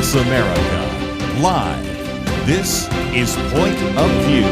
Voice America. Live. This is Point of View.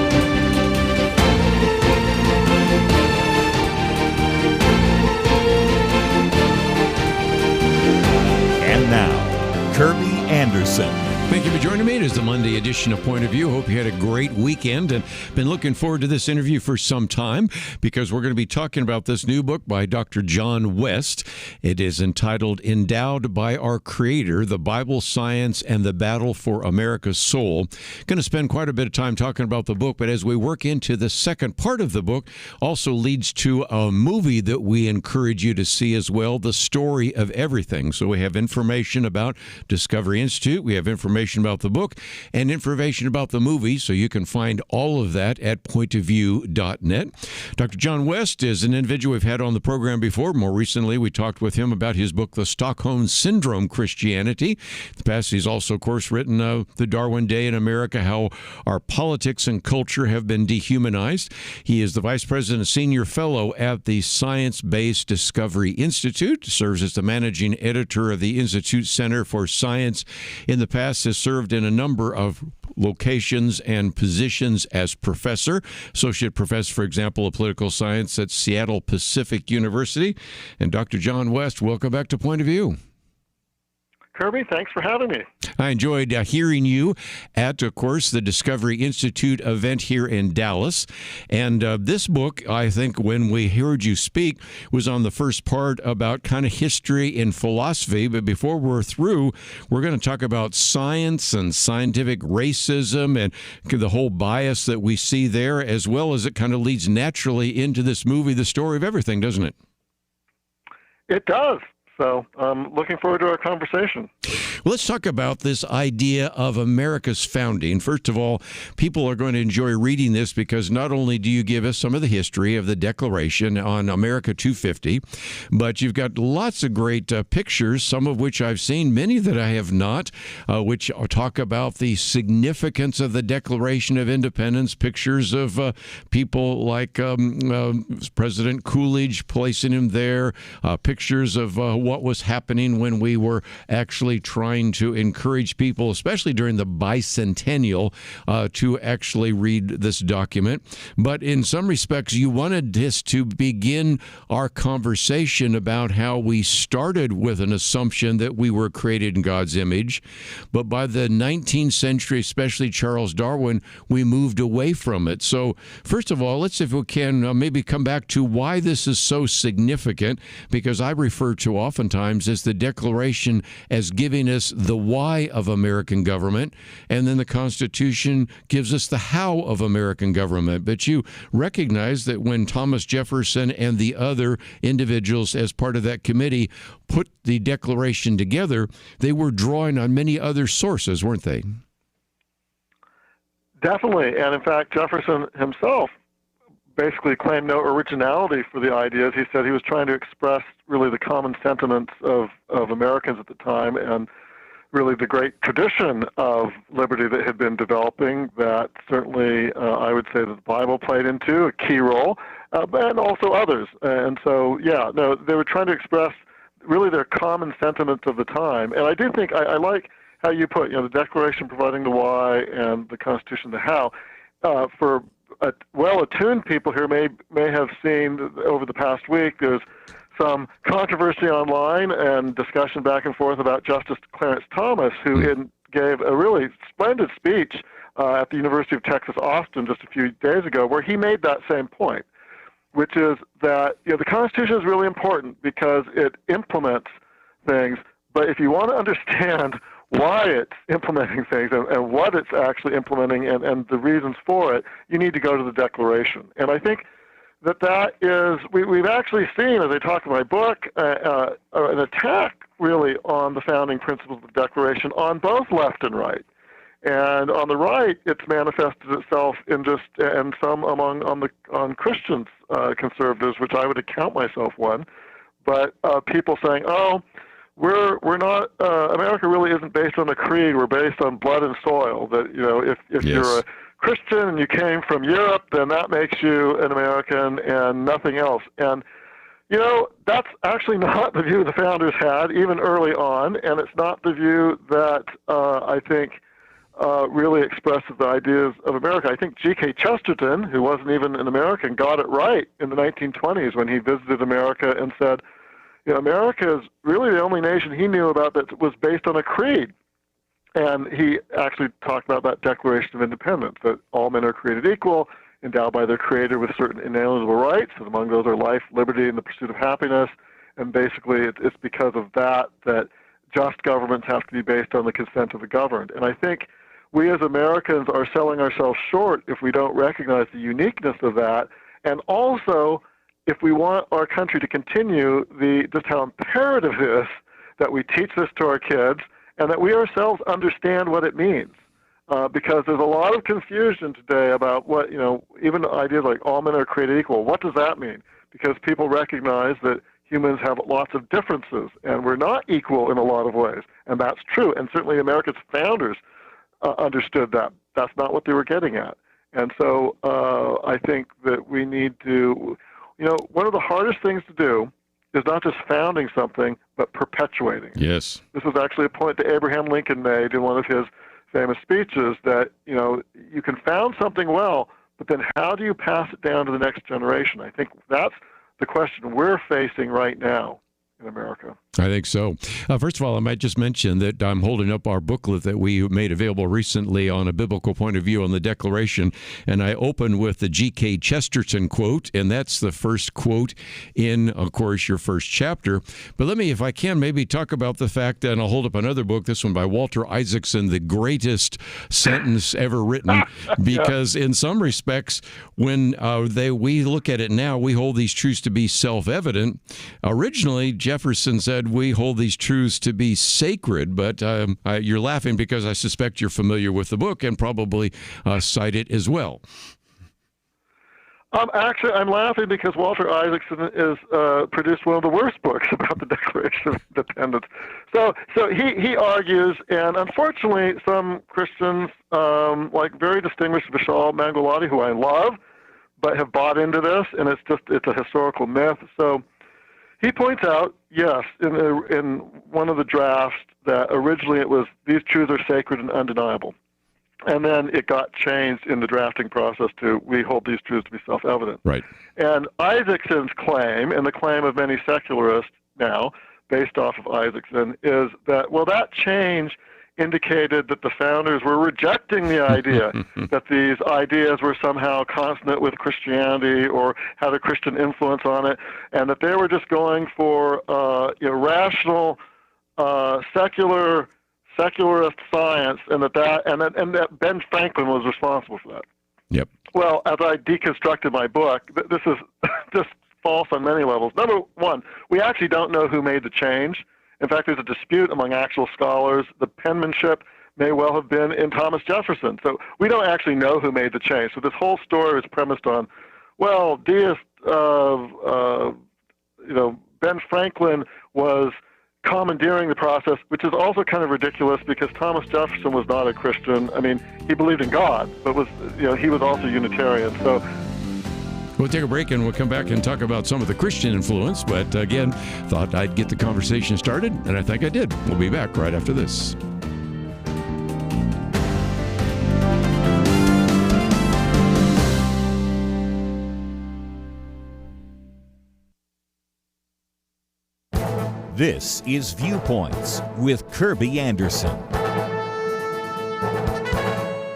And now, Kerby Anderson. Thank you for joining me. It is the Monday edition of Point of View. Hope you had a great weekend and been looking forward to this interview for some time because we're going to be talking about this new book by Dr. John West. It is entitled Endowed by Our Creator, The Bible, Science, and the Battle for America's Soul. Going to spend quite a bit of time talking about the book, but as we work into the second part of the book, also leads to a movie that we encourage you to see as well, The Story of Everything. So we have information about Discovery Institute. We have information about the book and information about the movie, so you can find all of that at pointofview.net. Dr. John West is an individual we've had on the program before. More recently, we talked with him about his book, The Stockholm Syndrome, Christianity. In the past, he's also, of course, written The Darwin Day in America, How Our Politics and Culture Have Been Dehumanized. He is the Vice President and Senior Fellow at the Science-Based Discovery Institute, serves as the Managing Editor of the Institute Center for Science. In the past, has served in a number of locations and positions as professor, associate professor, for example, of political science at Seattle Pacific University. And Dr. John West, welcome back to Point of View. Kerby, thanks for having me. I enjoyed hearing you at, of course, the Discovery Institute event here in Dallas. And this book, I think, when we heard you speak, was on the first part about kind of history and philosophy. But before we're through, we're going to talk about science and scientific racism and the whole bias that we see there, as well as it kind of leads naturally into this movie, The Story of Everything, doesn't it? It does. So I'm looking forward to our conversation. Well, let's talk about this idea of America's founding. First of all, people are going to enjoy reading this because not only do you give us some of the history of the Declaration on America 250, but you've got lots of great pictures, some of which I've seen, many that I have not, which talk about the significance of the Declaration of Independence, pictures of people like President Coolidge, placing him there, pictures of what was happening when we were actually trying to encourage people, especially during the bicentennial, to actually read this document. But in some respects, you wanted this to begin our conversation about how we started with an assumption that we were created in God's image. But by the 19th century, especially Charles Darwin, we moved away from it. So first of all, let's, if we can, maybe come back to why this is so significant, because I refer to oftentimes as the Declaration as giving us the why of American government, and then the Constitution gives us the how of American government. But you recognize that when Thomas Jefferson and the other individuals as part of that committee put the Declaration together, they were drawing on many other sources, weren't they? Definitely. And in fact, Jefferson himself basically claimed no originality for the ideas. He said he was trying to express really the common sentiments of Americans at the time and really the great tradition of liberty that had been developing that certainly I would say that the Bible played into a key role, and also others. And so, yeah, no, they were trying to express really their common sentiments of the time. And I do think, I like how you put, the Declaration providing the why and the Constitution the how. For well-attuned people here may have seen over the past week, there's some controversy online and discussion back and forth about Justice Clarence Thomas, who gave a really splendid speech at the University of Texas, Austin, just a few days ago, where he made that same point, which is that the Constitution is really important because it implements things, but if you want to understand why it's implementing things and what it's actually implementing and the reasons for it, you need to go to the Declaration. And I think that is, we've actually seen, as I talk in my book, an attack really on the founding principles of the Declaration on both left and right. And on the right, it's manifested itself in some on Christians, conservatives, which I would account myself one, but people saying, oh, we're not, America really isn't based on a creed, we're based on blood and soil. That, if Yes. you're a Christian and you came from Europe, then that makes you an American and nothing else. And That's actually not the view the founders had, even early on, and it's not the view that I think really expresses the ideas of America. I think G.K. Chesterton, who wasn't even an American, got it right in the 1920s when he visited America and said, America is really the only nation he knew about that was based on a creed. And he actually talked about that Declaration of Independence, that all men are created equal, endowed by their Creator with certain inalienable rights, and among those are life, liberty, and the pursuit of happiness. And basically, it's because of that just governments have to be based on the consent of the governed. And I think we as Americans are selling ourselves short if we don't recognize the uniqueness of that, and also if we want our country to continue just how imperative it is that we teach this to our kids and that we ourselves understand what it means. Because there's a lot of confusion today about what, even ideas like all men are created equal. What does that mean? Because people recognize that humans have lots of differences and we're not equal in a lot of ways. And that's true. And certainly America's founders understood that. That's not what they were getting at. And so I think that we need to, one of the hardest things to do is not just founding something, but perpetuating. Yes. This was actually a point that Abraham Lincoln made in one of his famous speeches, that, you can found something well, but then how do you pass it down to the next generation? I think that's the question we're facing right now in America. I think so. First of all, I might just mention that I'm holding up our booklet that we made available recently on a biblical point of view on the Declaration, and I open with the G.K. Chesterton quote, and that's the first quote in, of course, your first chapter. But let me, if I can, maybe talk about the fact that, and I'll hold up another book, this one by Walter Isaacson, The Greatest Sentence Ever Written, because in some respects, when we look at it now, we hold these truths to be self-evident. Originally, Jefferson said, we hold these truths to be sacred, but you're laughing because I suspect you're familiar with the book and probably cite it as well. Actually, I'm laughing because Walter Isaacson is produced one of the worst books about the Declaration of Independence. So he argues, and unfortunately, some Christians, like very distinguished Vishal Mangalwadi, who I love, but have bought into this, and it's a historical myth. So he points out, yes, in one of the drafts that originally it was, these truths are sacred and undeniable. And then it got changed in the drafting process to, we hold these truths to be self-evident. Right. And Isaacson's claim, and the claim of many secularists now, based off of Isaacson, is that, that change indicated that the founders were rejecting the idea that these ideas were somehow consonant with Christianity or had a Christian influence on it, and that they were just going for rational, secularist science, and that Ben Franklin was responsible for that. Yep. Well, as I deconstructed my book, this is just false on many levels. Number one, we actually don't know who made the change. In fact, there's a dispute among actual scholars. The penmanship may well have been in Thomas Jefferson. So we don't actually know who made the change. So this whole story is premised on, Ben Franklin was commandeering the process, which is also kind of ridiculous because Thomas Jefferson was not a Christian. I mean, he believed in God, but he was also Unitarian. So we'll take a break and we'll come back and talk about some of the Christian influence. But again, thought I'd get the conversation started, and I think I did. We'll be back right after this. This is Viewpoints with Kerby Anderson.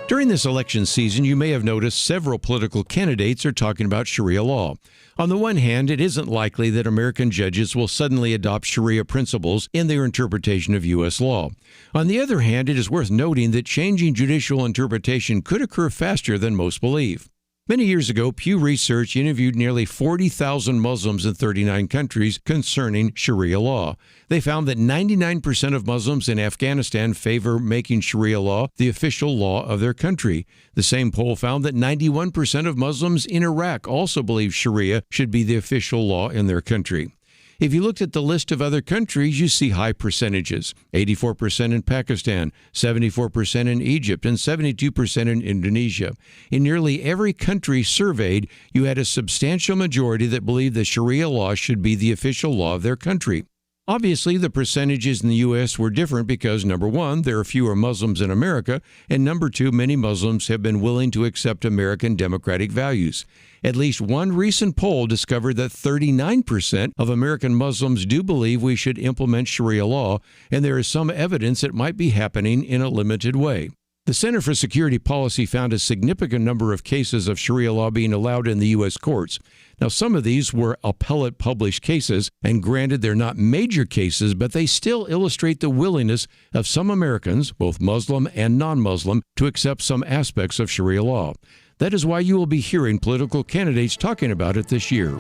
During this election season, you may have noticed several political candidates are talking about Sharia law. On the one hand, it isn't likely that American judges will suddenly adopt Sharia principles in their interpretation of U.S. law. On the other hand, it is worth noting that changing judicial interpretation could occur faster than most believe. Many years ago, Pew Research interviewed nearly 40,000 Muslims in 39 countries concerning Sharia law. They found that 99% of Muslims in Afghanistan favor making Sharia law the official law of their country. The same poll found that 91% of Muslims in Iraq also believe Sharia should be the official law in their country. If you looked at the list of other countries, you see high percentages: 84% in Pakistan, 74% in Egypt, and 72% in Indonesia. In nearly every country surveyed, you had a substantial majority that believed that Sharia law should be the official law of their country. Obviously, the percentages in the U.S. were different because, number one, there are fewer Muslims in America, and number two, many Muslims have been willing to accept American democratic values. At least one recent poll discovered that 39% of American Muslims do believe we should implement Sharia law, and there is some evidence it might be happening in a limited way. The Center for Security Policy found a significant number of cases of Sharia law being allowed in the U.S. courts. Now, some of these were appellate published cases, and granted they're not major cases, but they still illustrate the willingness of some Americans, both Muslim and non-Muslim, to accept some aspects of Sharia law. That is why you will be hearing political candidates talking about it this year.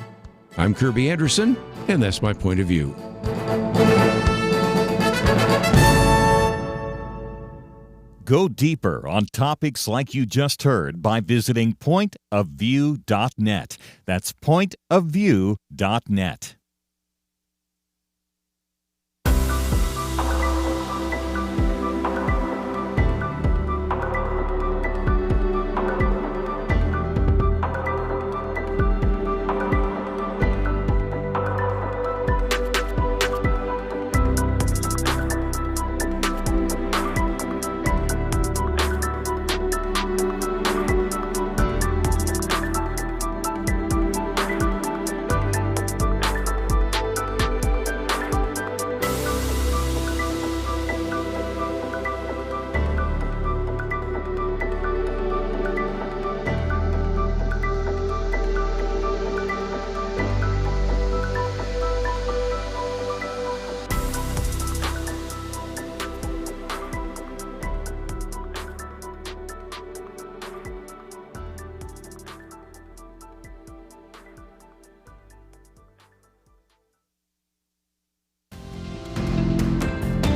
I'm Kerby Anderson, and that's my point of view. Go deeper on topics like you just heard by visiting pointofview.net. That's pointofview.net.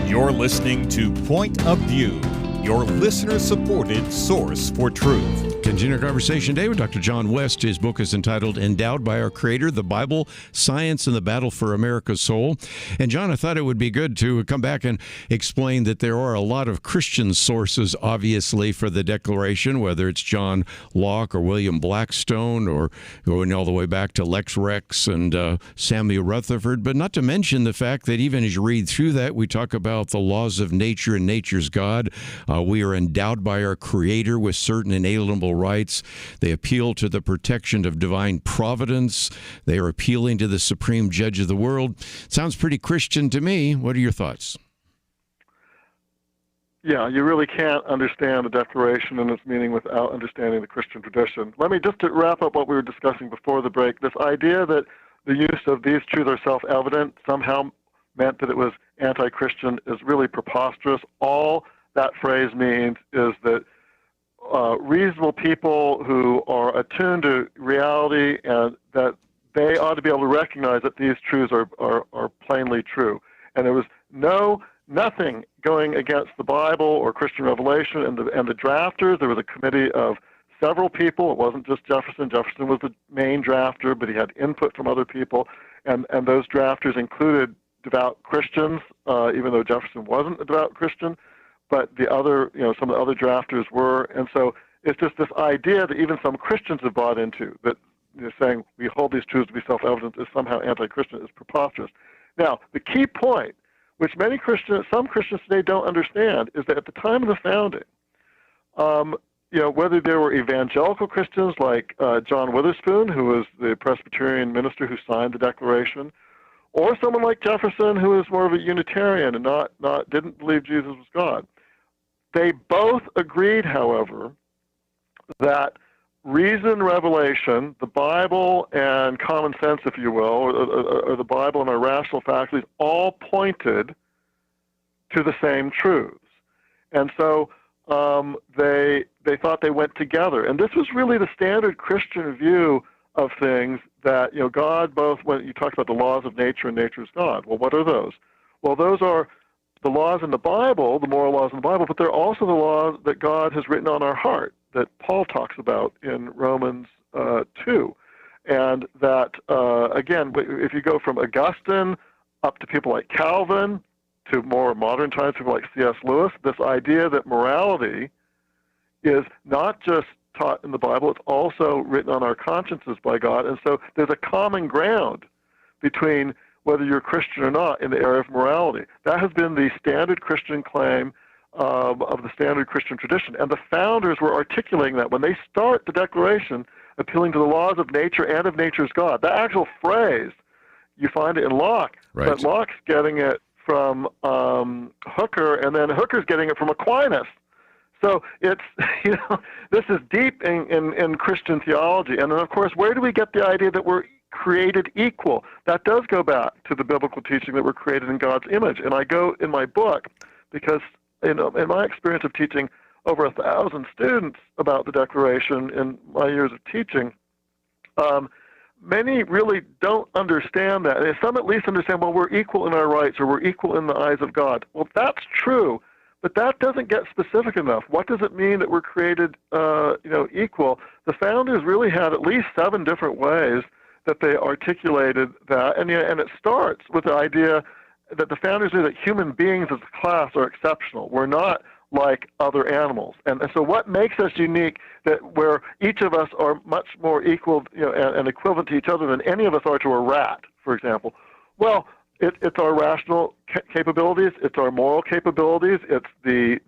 You're listening to Point of View, your listener-supported source for truth. Continue our conversation today with Dr. John West. His book is entitled Endowed by Our Creator, The Bible, Science, and the Battle for America's Soul. And John, I thought it would be good to come back and explain that there are a lot of Christian sources, obviously, for the Declaration, whether it's John Locke or William Blackstone or going all the way back to Lex Rex and Samuel Rutherford, but not to mention the fact that even as you read through that, we talk about the laws of nature and nature's God. We are endowed by our Creator with certain inalienable rights. They appeal to the protection of divine providence. They are appealing to the supreme judge of the world. Sounds pretty Christian to me. What are your thoughts? Yeah, you really can't understand the Declaration and its meaning without understanding the Christian tradition. Let me just to wrap up what we were discussing before the break. This idea that the use of these truths are self-evident somehow meant that it was anti-Christian is really preposterous. All that phrase means is that reasonable people who are attuned to reality and that they ought to be able to recognize that these truths are plainly true. And there was nothing going against the Bible or Christian revelation and the drafters. There was a committee of several people. It wasn't just Jefferson. Jefferson was the main drafter, but he had input from other people. And those drafters included devout Christians, even though Jefferson wasn't a devout Christian. But the other, some of the other drafters were. And so it's just this idea that even some Christians have bought into, that saying we hold these truths to be self-evident is somehow anti-Christian, is preposterous. Now, the key point, which some Christians today don't understand, is that at the time of the founding, whether there were evangelical Christians like John Witherspoon, who was the Presbyterian minister who signed the Declaration, or someone like Jefferson, who was more of a Unitarian and didn't believe Jesus was God. They both agreed, however, that reason, revelation, the Bible and common sense, if you will, or the Bible and our rational faculties, all pointed to the same truths. And so they thought they went together. And this was really the standard Christian view of things, that God, both when you talk about the laws of nature and nature's God. Well, what are those? Well, those are the laws in the Bible, the moral laws in the Bible, but they're also the laws that God has written on our heart, that Paul talks about in Romans 2. And that, again, if you go from Augustine up to people like Calvin, to more modern times, people like C.S. Lewis, this idea that morality is not just taught in the Bible, it's also written on our consciences by God. And so there's a common ground between whether you're Christian or not in the area of morality. That has been the standard Christian claim of the standard Christian tradition. And the founders were articulating that when they start the Declaration, appealing to the laws of nature and of nature's God. That actual phrase, you find it in Locke, Right. but Locke's getting it from Hooker, and then Hooker's getting it from Aquinas. So it's, this is deep in Christian theology. And then, of course, where do we get the idea that we're created equal? That does go back to the biblical teaching that we're created in God's image. And I go in my book because, in my experience of teaching over 1,000 students about the Declaration in my years of teaching, many really don't understand that. And some at least understand, well, we're equal in our rights, or we're equal in the eyes of God. Well, that's true, but that doesn't get specific enough. What does it mean that we're created, equal? The founders really had at least 7 different ways that they articulated that, and it starts with the idea that the founders knew that human beings as a class are exceptional. We're not like other animals. And so what makes us unique, that where each of us are much more equal and equivalent to each other than any of us are to a rat, for example? Well, it's our rational capabilities, it's our moral capabilities, it's the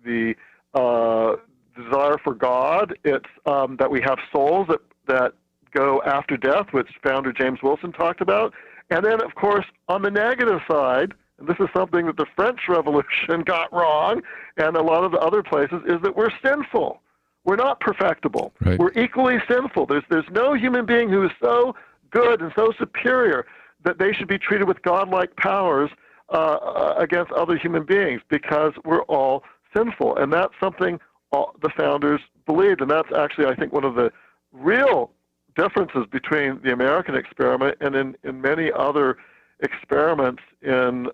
desire for God, it's that we have souls that go after death, which founder James Wilson talked about. And then, of course, on the negative side, and this is something that the French Revolution got wrong, and a lot of the other places, is that we're sinful. We're not perfectible. Right. We're equally sinful. There's no human being who is so good and so superior that they should be treated with godlike powers against other human beings, because we're all sinful. And that's something the founders believed, and that's actually, I think, one of the real differences between the American experiment and in many other experiments in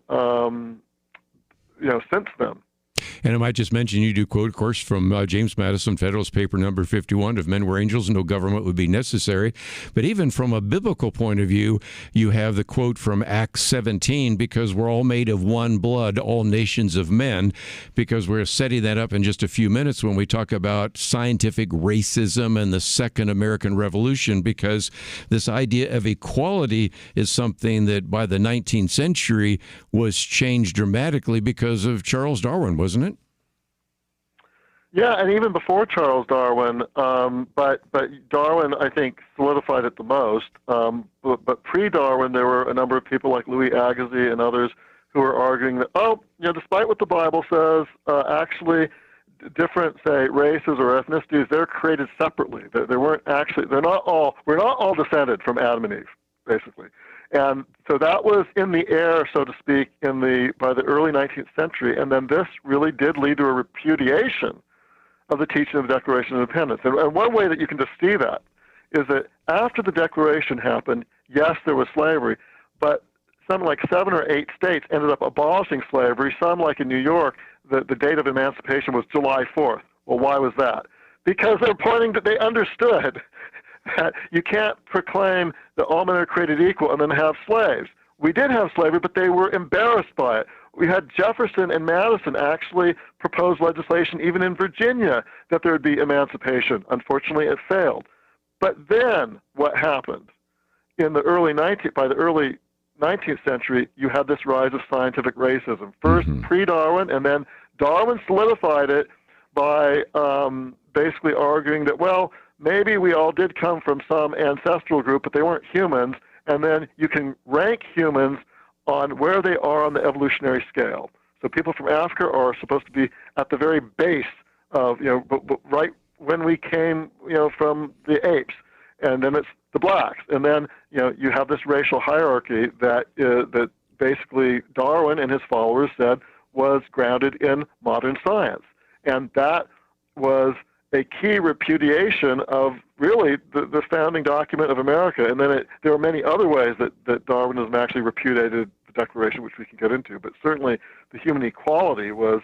since then. And I might just mention, you do quote, of course, from James Madison, Federalist Paper number 51, if men were angels, no government would be necessary. But even from a biblical point of view, you have the quote from Acts 17, because we're all made of one blood, all nations of men, because we're setting that up in just a few minutes when we talk about scientific racism and the Second American Revolution, because this idea of equality is something that by the 19th century was changed dramatically because of Charles Darwin, wasn't it? Yeah, and even before Charles Darwin, but Darwin, I think, solidified it the most. But pre-Darwin, there were a number of people like Louis Agassiz and others who were arguing that, despite what the Bible says, actually different, say, races or ethnicities, they're created separately. We're not all descended from Adam and Eve, basically. And so that was in the air, so to speak, by the early 19th century. And then this really did lead to a repudiation of the teaching of the Declaration of Independence. And one way that you can just see that is that after the Declaration happened, yes, there was slavery, but something like 7 or 8 states ended up abolishing slavery. Some, like in New York, the date of emancipation was July 4th. Well, why was that? Because they're pointing that they understood that you can't proclaim that all men are created equal and then have slaves. We did have slavery, but they were embarrassed by it. We had Jefferson and Madison actually propose legislation, even in Virginia, that there would be emancipation. Unfortunately, it failed. But then what happened? By the early 19th century, you had this rise of scientific racism. First, pre-Darwin, and then Darwin solidified it by basically arguing that, well, maybe we all did come from some ancestral group, but they weren't humans, and then you can rank humans on where they are on the evolutionary scale. So people from Africa are supposed to be at the very base of, right when we came, from the apes, and then it's the blacks, and then you have this racial hierarchy that basically Darwin and his followers said was grounded in modern science, and that was a key repudiation of really the founding document of America. And then there were many other ways that Darwinism actually repudiated the Declaration, which we can get into, but certainly the human equality was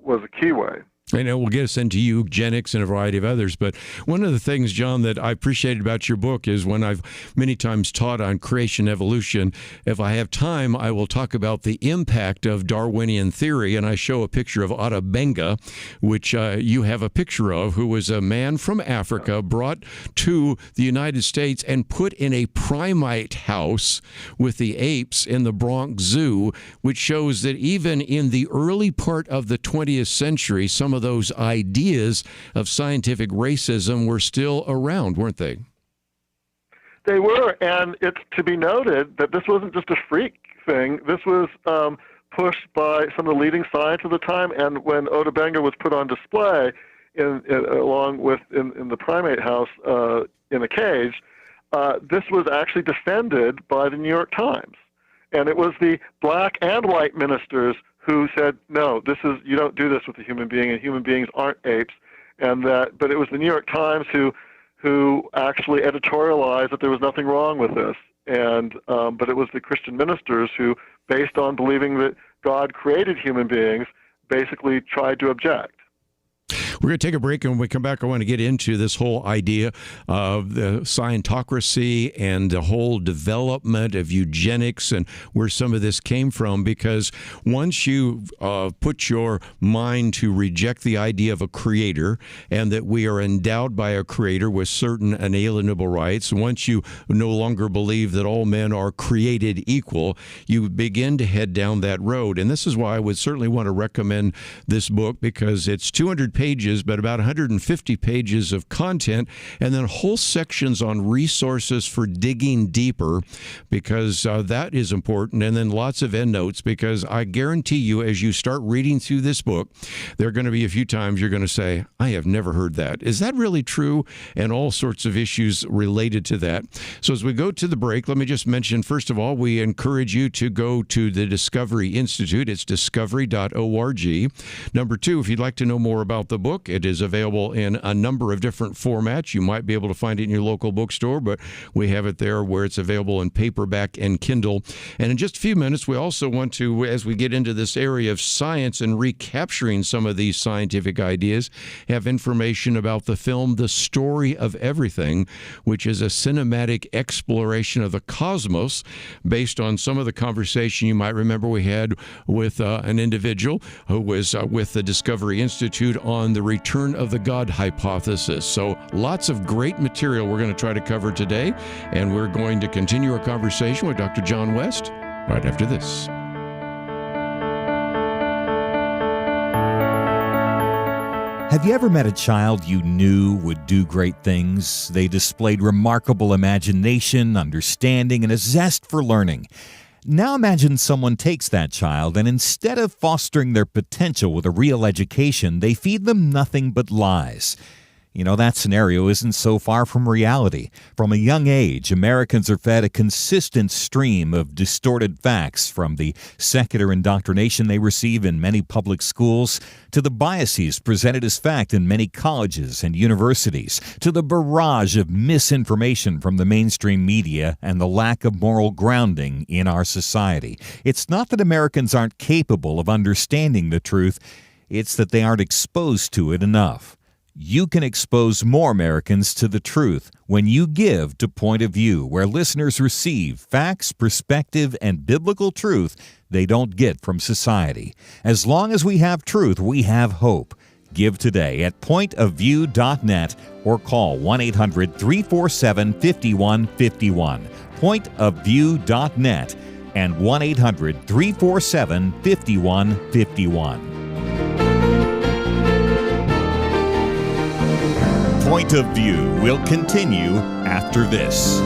a key way. And it will get us into eugenics and a variety of others. But one of the things, John, that I appreciated about your book is when I've many times taught on creation evolution, if I have time, I will talk about the impact of Darwinian theory. And I show a picture of Ota Benga, which you have a picture of, who was a man from Africa brought to the United States and put in a primate house with the apes in the Bronx Zoo, which shows that even in the early part of the 20th century, some of those ideas of scientific racism were still around, weren't they? They were, and it's to be noted that this wasn't just a freak thing. This was pushed by some of the leading science of the time, and when Ota Benga was put on display along with in the primate house in a cage, this was actually defended by the New York Times. And it was the black and white ministers who said, no, you don't do this with a human being, and human beings aren't apes. But it was the New York Times who actually editorialized that there was nothing wrong with this. But it was the Christian ministers who, based on believing that God created human beings, basically tried to object. We're going to take a break, and when we come back, I want to get into this whole idea of the Scientocracy and the whole development of eugenics and where some of this came from, because once you put your mind to reject the idea of a creator and that we are endowed by a creator with certain inalienable rights, once you no longer believe that all men are created equal, you begin to head down that road. And this is why I would certainly want to recommend this book, because it's 200 pages, but about 150 pages of content, and then whole sections on resources for digging deeper, because that is important, and then lots of endnotes, because I guarantee you, as you start reading through this book, there are going to be a few times you're going to say, I have never heard that. Is that really true? And all sorts of issues related to that. So as we go to the break, let me just mention, first of all, we encourage you to go to the Discovery Institute. It's discovery.org. Number two, if you'd like to know more about the book, it is available in a number of different formats. You might be able to find it in your local bookstore, but we have it there where it's available in paperback and Kindle. And in just a few minutes, we also want to, as we get into this area of science and recapturing some of these scientific ideas, have information about the film The Story of Everything, which is a cinematic exploration of the cosmos based on some of the conversation you might remember we had with an individual who was with the Discovery Institute on the return of the God hypothesis. So lots of great material we're going to try to cover today, and we're going to continue our conversation with Dr. John West right after this. Have you ever met a child you knew would do great things? They displayed remarkable imagination, understanding, and a zest for learning. Now imagine someone takes that child and instead of fostering their potential with a real education, they feed them nothing but lies. You know, that scenario isn't so far from reality. From a young age, Americans are fed a consistent stream of distorted facts, from the secular indoctrination they receive in many public schools, to the biases presented as fact in many colleges and universities, to the barrage of misinformation from the mainstream media and the lack of moral grounding in our society. It's not that Americans aren't capable of understanding the truth, it's that they aren't exposed to it enough. You can expose more Americans to the truth when you give to Point of View, where listeners receive facts, perspective, and biblical truth they don't get from society. As long as we have truth, we have hope. Give today at pointofview.net or call 1-800-347-5151. Pointofview.net and 1-800-347-5151. Point of View will continue after this.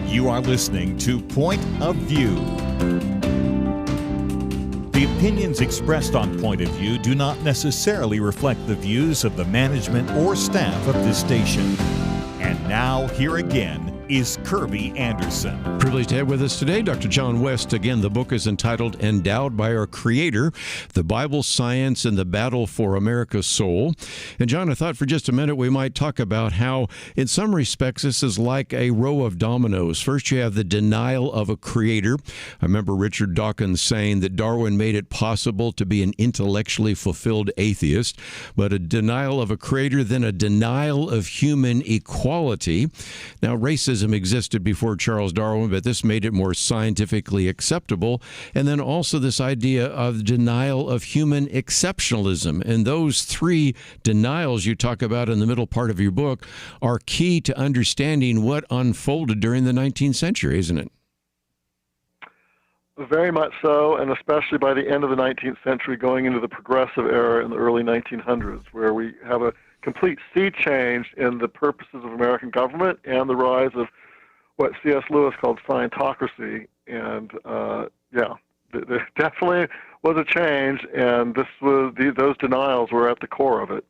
You are listening to Point of View. The opinions expressed on Point of View do not necessarily reflect the views of the management or staff of this station. And now, here again is Kerby Anderson. Privileged to have with us today Dr. John West. Again, the book is entitled Endowed by Our Creator, The Bible, Science, and the Battle for America's Soul. And John, I thought for just a minute we might talk about how, in some respects, this is like a row of dominoes. First, you have the denial of a creator. I remember Richard Dawkins saying that Darwin made it possible to be an intellectually fulfilled atheist, but a denial of a creator, then a denial of human equality. Now, racism existed before Charles Darwin, but this made it more scientifically acceptable. And then also this idea of denial of human exceptionalism. And those three denials you talk about in the middle part of your book are key to understanding what unfolded during the 19th century, isn't it? Very much so, and especially by the end of the 19th century, going into the progressive era in the early 1900s, where we have a complete sea change in the purposes of American government and the rise of what C.S. Lewis called scientocracy. And there definitely was a change, and those denials were at the core of it.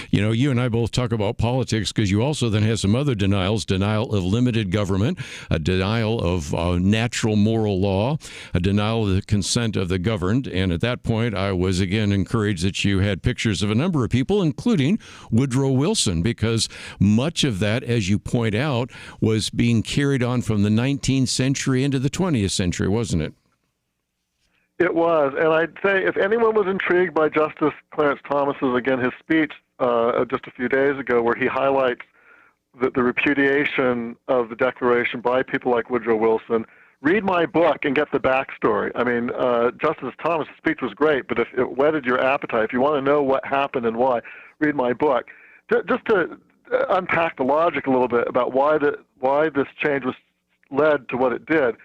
You know, you and I both talk about politics because you also then have some other denials: denial of limited government, a denial of natural moral law, a denial of the consent of the governed. And at that point, I was again encouraged that you had pictures of a number of people, including Woodrow Wilson, because much of that, as you point out, was being carried on from the 19th century into the 20th century, wasn't it? It was, and I'd say if anyone was intrigued by Justice Clarence Thomas's, again, his speech just a few days ago, where he highlights the repudiation of the Declaration by people like Woodrow Wilson, read my book and get the backstory. I mean, Justice Thomas's speech was great, but if it whetted your appetite, if you want to know what happened and why, read my book. Just to unpack the logic a little bit about why this change was led to what it did,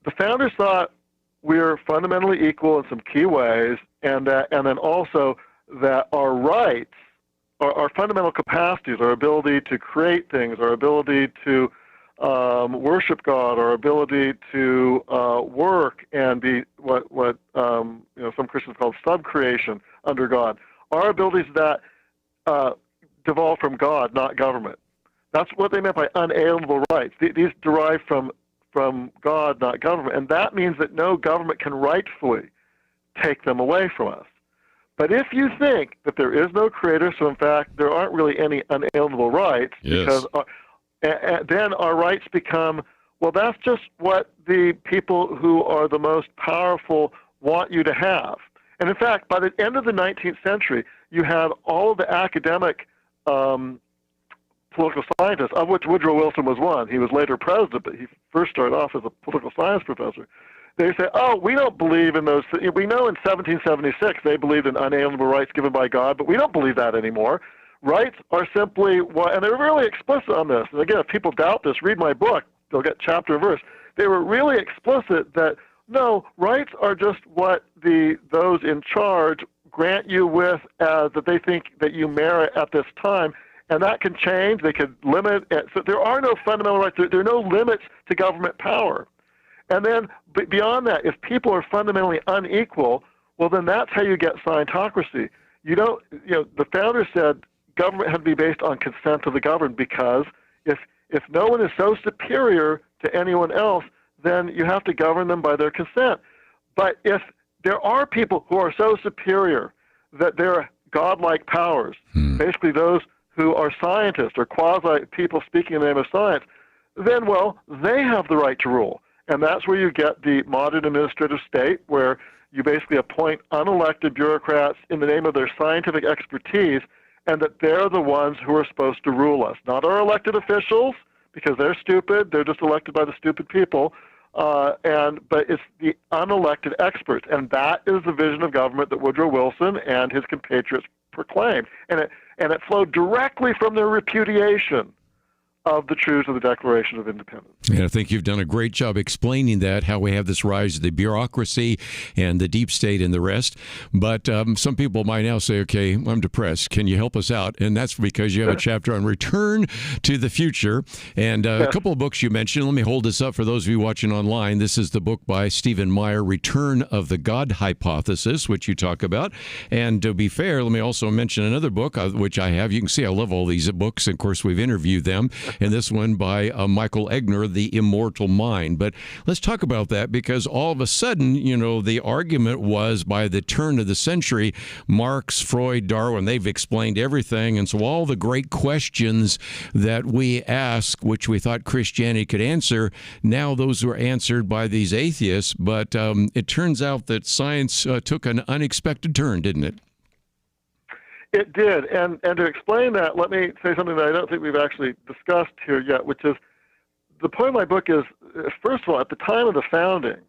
the founders thought we're fundamentally equal in some key ways, and then also that our rights, our fundamental capacities, our ability to create things, our ability to worship God, our ability to work and be what some Christians call subcreation under God, our abilities that devolve from God, not government. That's what they meant by unalienable rights. These derive from God, not government. And that means that no government can rightfully take them away from us. But if you think that there is no creator, so in fact there aren't really any unalienable rights, yes, because then our rights become, well, that's just what the people who are the most powerful want you to have. And in fact, by the end of the 19th century, you had all of the academic political scientists, of which Woodrow Wilson was one. He was later president, but he first started off as a political science professor. They say, oh, we don't believe in those. We know in 1776 they believed in unalienable rights given by God, but we don't believe that anymore. Rights are simply what, and they're really explicit on this. And again, if people doubt this, read my book. They'll get chapter and verse. They were really explicit that, no, rights are just what those in charge grant you with that they think that you merit at this time. And that can change. They could limit it. So there are no fundamental rights. There are no limits to government power. And then beyond that, if people are fundamentally unequal, well, then that's how you get scientocracy. The founders said government had to be based on consent of the governed, because if no one is so superior to anyone else, then you have to govern them by their consent. But if there are people who are so superior that they're godlike powers, basically those who are scientists or quasi-people speaking in the name of science, then, well, they have the right to rule. And that's where you get the modern administrative state, where you basically appoint unelected bureaucrats in the name of their scientific expertise, and that they're the ones who are supposed to rule us, not our elected officials, because they're stupid. They're just elected by the stupid people. But it's the unelected experts. And that is the vision of government that Woodrow Wilson and his compatriots proclaimed. And it flowed directly from their repudiation of the truths of the Declaration of Independence. And I think you've done a great job explaining that, how we have this rise of the bureaucracy and the deep state and the rest. But some people might now say, okay, I'm depressed. Can you help us out? And that's because you have a chapter on Return to the Future. And a couple of books you mentioned. Let me hold this up for those of you watching online. This is the book by Stephen Meyer, Return of the God Hypothesis, which you talk about. And to be fair, let me also mention another book, which I have. You can see I love all these books. Of course, we've interviewed them. and this one by Michael Egner, The Immortal Mind. But let's talk about that, because all of a sudden, the argument was by the turn of the century, Marx, Freud, Darwin, they've explained everything. And so all the great questions that we ask, which we thought Christianity could answer, now those were answered by these atheists. But it turns out that science took an unexpected turn, didn't it? It did. And to explain that, let me say something that I don't think we've actually discussed here yet, which is the point of my book is, first of all, at the time of the founding,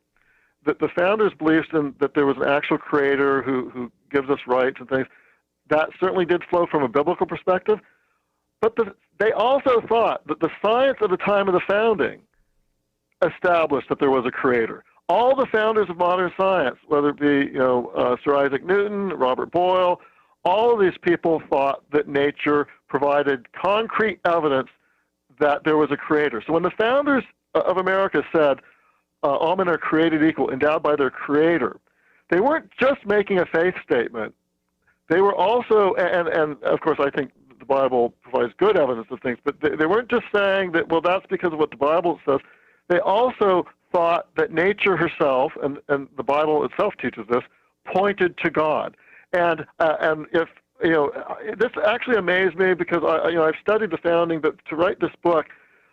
that the founders believed in that there was an actual creator who gives us rights and things. That certainly did flow from a biblical perspective. But they also thought that the science of the time of the founding established that there was a creator. All the founders of modern science, whether it be Sir Isaac Newton, Robert Boyle, all of these people thought that nature provided concrete evidence that there was a creator. So when the founders of America said all men are created equal, endowed by their creator, they weren't just making a faith statement. They were also, and of course I think the Bible provides good evidence of things, but they weren't just saying that, well, that's because of what the Bible says. They also thought that nature herself, and the Bible itself teaches this, pointed to God. And if this actually amazed me, because I've studied the founding, but to write this book,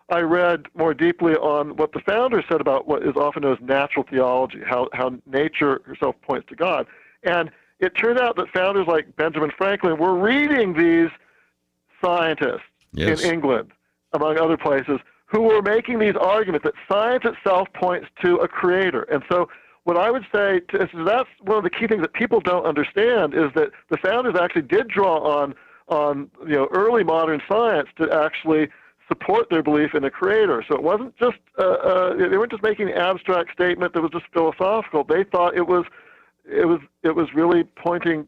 I read more deeply on what the founders said about what is often known as natural theology, how nature herself points to God. And it turned out that founders like Benjamin Franklin were reading these scientists in England, among other places, who were making these arguments that science itself points to a creator. And so what I would say, that's one of the key things that people don't understand, is that the founders actually did draw on early modern science to actually support their belief in a creator. So it wasn't just they weren't just making an abstract statement that was just philosophical. They thought it was really pointing,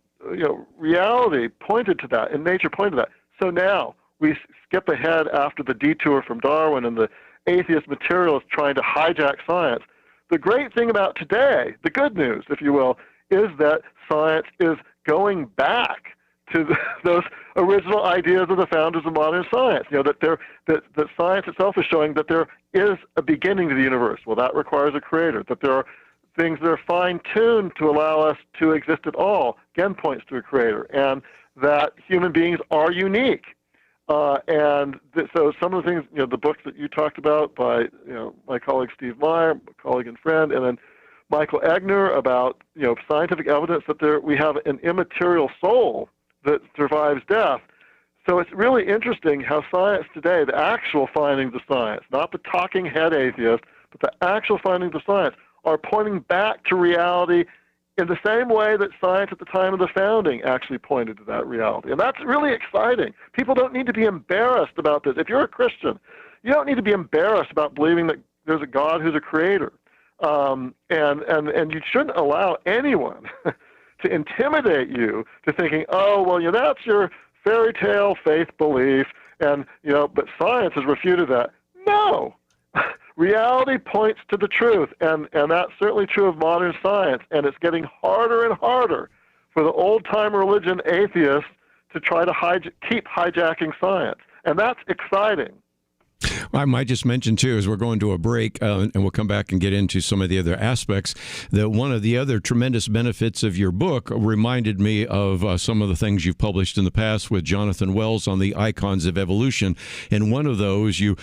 reality pointed to that, and nature pointed to that. So now we skip ahead after the detour from Darwin and the atheist materialists trying to hijack science. The great thing about today, the good news, if you will, is that science is going back to those original ideas of the founders of modern science. That science itself is showing that there is a beginning to the universe. Well, that requires a creator. That there are things that are fine-tuned to allow us to exist at all, again points to a creator, and that human beings are unique. So some of the things, the books that you talked about by, my colleague Steve Meyer, my colleague and friend, and then Michael Egner about, scientific evidence that we have an immaterial soul that survives death. So it's really interesting how science today, the actual findings of science, not the talking head atheist, but the actual findings of science, are pointing back to reality in the same way that science at the time of the founding actually pointed to that reality. And that's really exciting. People don't need to be embarrassed about this. If you're a Christian, you don't need to be embarrassed about believing that there's a God who's a creator. And you shouldn't allow anyone to intimidate you to thinking, oh, well, that's your fairy tale faith belief, and, but science has refuted that. No. Reality points to the truth, and that's certainly true of modern science, and it's getting harder and harder for the old-time religion atheists to try to keep hijacking science, and that's exciting. I might just mention, too, as we're going to a break, and we'll come back and get into some of the other aspects, that one of the other tremendous benefits of your book reminded me of some of the things you've published in the past with Jonathan Wells on the icons of evolution. In one of those, you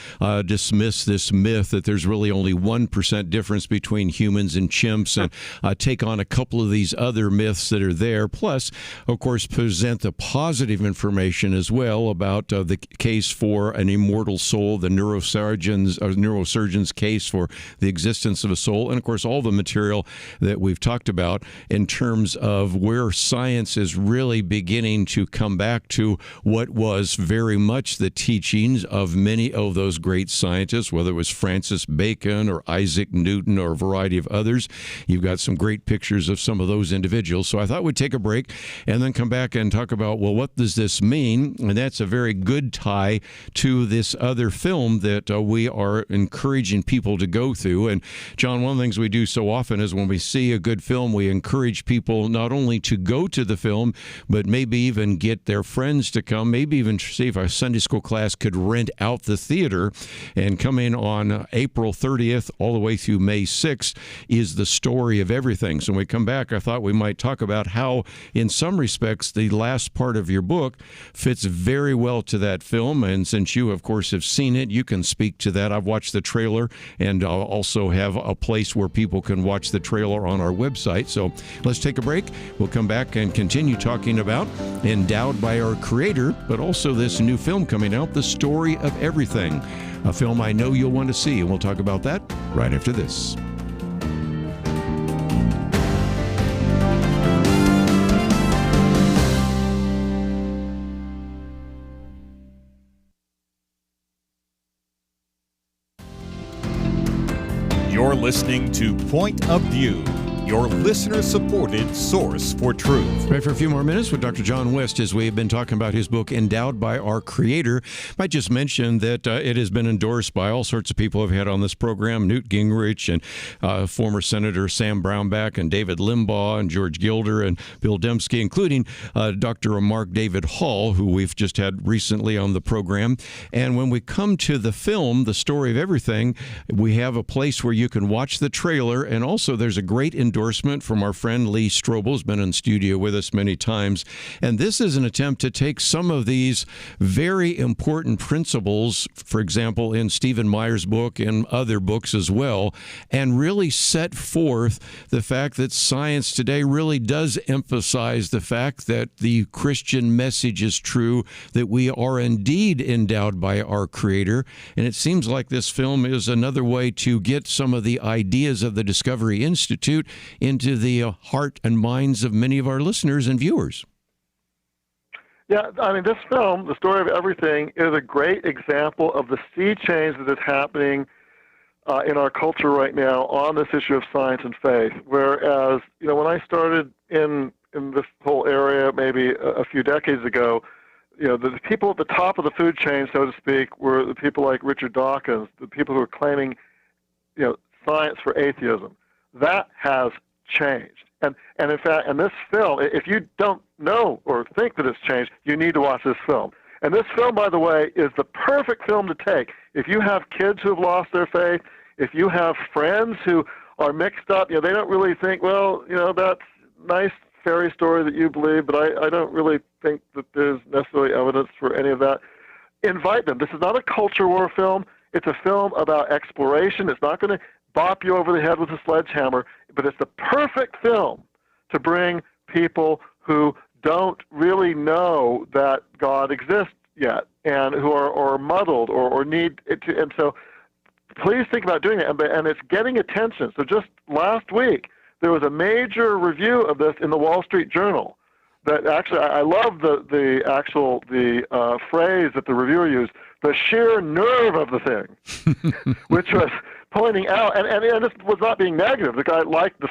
dismiss this myth that there's really only 1% difference between humans and chimps, and take on a couple of these other myths that are there, plus, of course, present the positive information as well about the case for an immortal soul, the neurosurgeon's case for the existence of a soul, and of course all the material that we've talked about in terms of where science is really beginning to come back to what was very much the teachings of many of those great scientists, whether it was Francis Bacon or Isaac Newton or a variety of others. You've got some great pictures of some of those individuals. So I thought we'd take a break and then come back and talk about, well, what does this mean? And that's a very good tie to this other film that we are encouraging people to go through. And John, one of the things we do so often is when we see a good film, we encourage people not only to go to the film, but maybe even get their friends to come, maybe even see if a Sunday school class could rent out the theater. And coming on April 30th all the way through May 6th is The Story of Everything. So when we come back, I thought we might talk about how, in some respects, the last part of your book fits very well to that film. And since you, of course, have seen it, you can speak to that. I've watched the trailer, and I'll also have a place where people can watch the trailer on our website. So let's take a break. We'll come back and continue talking about Endowed by Our Creator, but also this new film coming out, The Story of Everything, a film I know you'll want to see. And we'll talk about that right after this. You're listening to Point of View, your listener-supported source for truth. Right, for a few more minutes with Dr. John West as we've been talking about his book, Endowed by Our Creator. I just mentioned that it has been endorsed by all sorts of people I've had on this program, Newt Gingrich and former Senator Sam Brownback and David Limbaugh and George Gilder and Bill Dembski, including Dr. Mark David Hall, who we've just had recently on the program. And when we come to the film, The Story of Everything, we have a place where you can watch the trailer, and also there's a great endorsement from our friend Lee Strobel, who's been in studio with us many times. And this is an attempt to take some of these very important principles, for example, in Stephen Meyer's book and other books as well, and really set forth the fact that science today really does emphasize the fact that the Christian message is true, that we are indeed endowed by our Creator. And it seems like this film is another way to get some of the ideas of the Discovery Institute into the heart and minds of many of our listeners and viewers. Yeah, I mean, this film, The Story of Everything, is a great example of the sea change that is happening in our culture right now on this issue of science and faith. Whereas, when I started in this whole area maybe a few decades ago, the people at the top of the food chain, so to speak, were the people like Richard Dawkins, the people who were claiming, science for atheism. That has changed. And in fact, in this film, if you don't know or think that it's changed, you need to watch this film. And this film, by the way, is the perfect film to take. If you have kids who have lost their faith, if you have friends who are mixed up, they don't really think, well, that's nice fairy story that you believe, but I don't really think that there's necessarily evidence for any of that. Invite them. This is not a culture war film. It's a film about exploration. It's not going to bop you over the head with a sledgehammer, but it's the perfect film to bring people who don't really know that God exists yet and who are muddled or need it to. And so please think about doing it. And it's getting attention. So just last week, there was a major review of this in the Wall Street Journal. That actually, I love the phrase that the reviewer used, the sheer nerve of the thing, which was pointing out, and this was not being negative. The guy liked the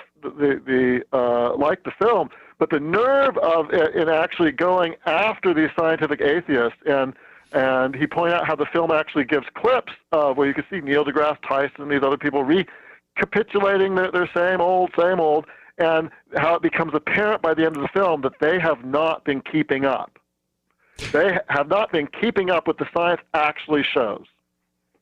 film, but the nerve of it in actually going after these scientific atheists, and he pointed out how the film actually gives clips of where you can see Neil deGrasse Tyson and these other people recapitulating their same old, and how it becomes apparent by the end of the film that they have not been keeping up. They have not been keeping up with the science actually shows.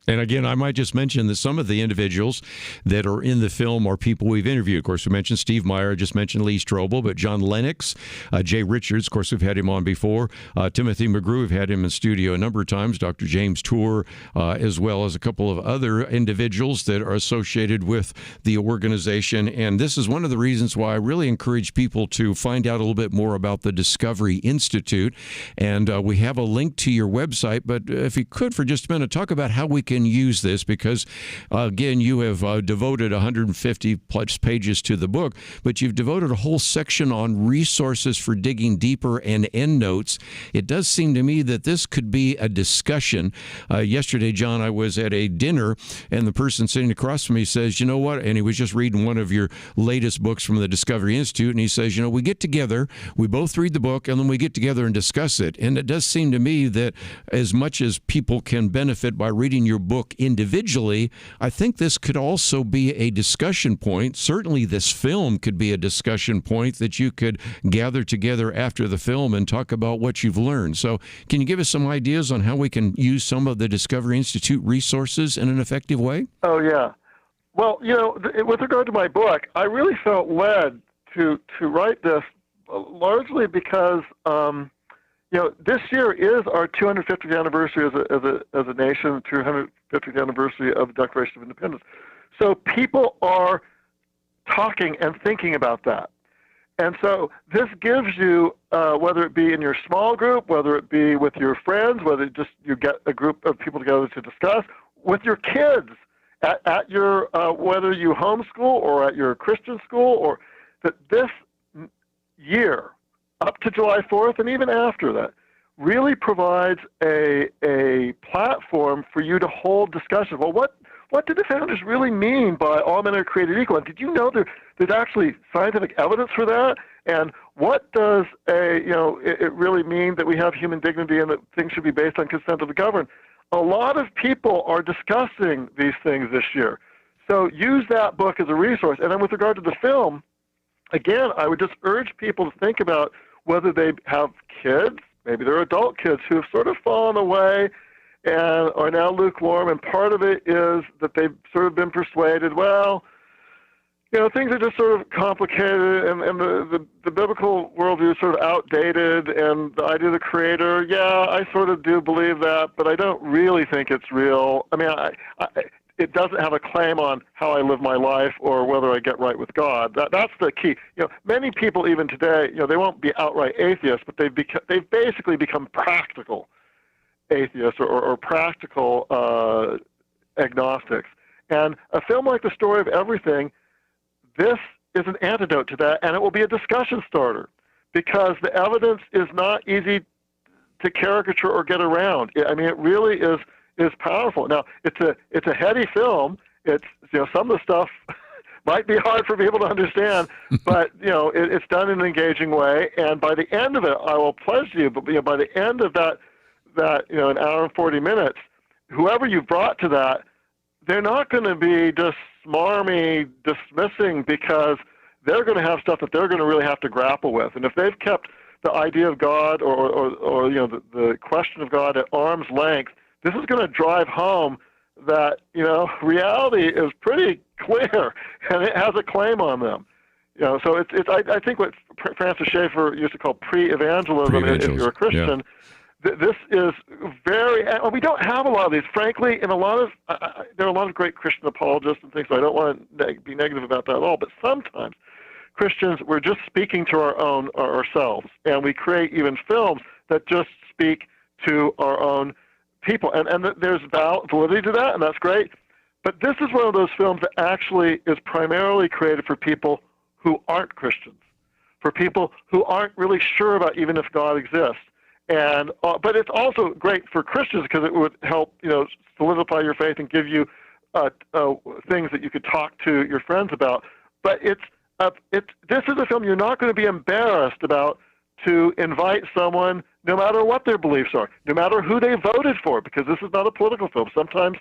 And again, I might just mention that some of the individuals that are in the film are people we've interviewed. Of course, we mentioned Steve Meyer, I just mentioned Lee Strobel, but John Lennox, Jay Richards, of course, we've had him on before. Timothy McGrew, we've had him in studio a number of times. Dr. James Tour, as well as a couple of other individuals that are associated with the organization. And this is one of the reasons why I really encourage people to find out a little bit more about the Discovery Institute. And we have a link to your website, but if you could for just a minute, talk about how we can use this, because again, you have devoted 150 plus pages to the book, but you've devoted a whole section on resources for digging deeper and endnotes. It does seem to me that this could be a discussion. Yesterday, John, I was at a dinner, and the person sitting across from me says, you know what, and he was just reading one of your latest books from the Discovery Institute, and he says, we get together, we both read the book, and then we get together and discuss it. And it does seem to me that as much as people can benefit by reading your book individually, I think this could also be a discussion point. Certainly this film could be a discussion point that you could gather together after the film and talk about what you've learned. So can you give us some ideas on how we can use some of the Discovery Institute resources in an effective way? Oh, yeah. Well, with regard to my book, I really felt led to write this largely because, this year is our 250th anniversary as a nation, 250th anniversary of the Declaration of Independence. So people are talking and thinking about that. And so this gives you, whether it be in your small group, whether it be with your friends, whether just you get a group of people together to discuss, with your kids, at your, whether you homeschool or at your Christian school, or that this year, up to July 4th and even after that, really provides a platform for you to hold discussion. Well, what did the founders really mean by all men are created equal? And did you know there's actually scientific evidence for that? And what does it really mean that we have human dignity and that things should be based on consent of the governed? A lot of people are discussing these things this year. So use that book as a resource. And then with regard to the film, again, I would just urge people to think about whether they have kids, maybe they're adult kids who have sort of fallen away and are now lukewarm. And part of it is that they've sort of been persuaded, well, things are just sort of complicated, and the biblical worldview is sort of outdated, and the idea of the Creator, yeah, I sort of do believe that, but I don't really think it's real. I mean, it doesn't have a claim on how I live my life or whether I get right with God. That's the key. Many people even today, they won't be outright atheists, but they've basically become practical atheists or practical agnostics. And a film like The Story of Everything, this is an antidote to that, and it will be a discussion starter because the evidence is not easy to caricature or get around. I mean, it really is powerful. Now, it's a heady film. It's some of the stuff might be hard for people to understand, but it's done in an engaging way. And by the end of it, I will pledge you, but by the end of that an hour and 40 minutes, whoever you've brought to that, they're not going to be just smarmy, dismissing, because they're going to have stuff that they're going to really have to grapple with. And if they've kept the idea of God or the question of God at arm's length, this is going to drive home that reality is pretty clear and it has a claim on them. So I think what Francis Schaeffer used to call pre-evangelism. If you're a Christian. Yeah. This is very, and we don't have a lot of these, frankly, and there are a lot of great Christian apologists and things, so I don't want to be negative about that at all, but sometimes Christians, we're just speaking to ourselves, and we create even films that just speak to our own people, and there's validity to that, and that's great, but this is one of those films that actually is primarily created for people who aren't Christians, for people who aren't really sure about even if God exists. And but it's also great for Christians because it would help solidify your faith and give you things that you could talk to your friends about. But this is a film you're not going to be embarrassed about to invite someone, no matter what their beliefs are, no matter who they voted for, because this is not a political film. Sometimes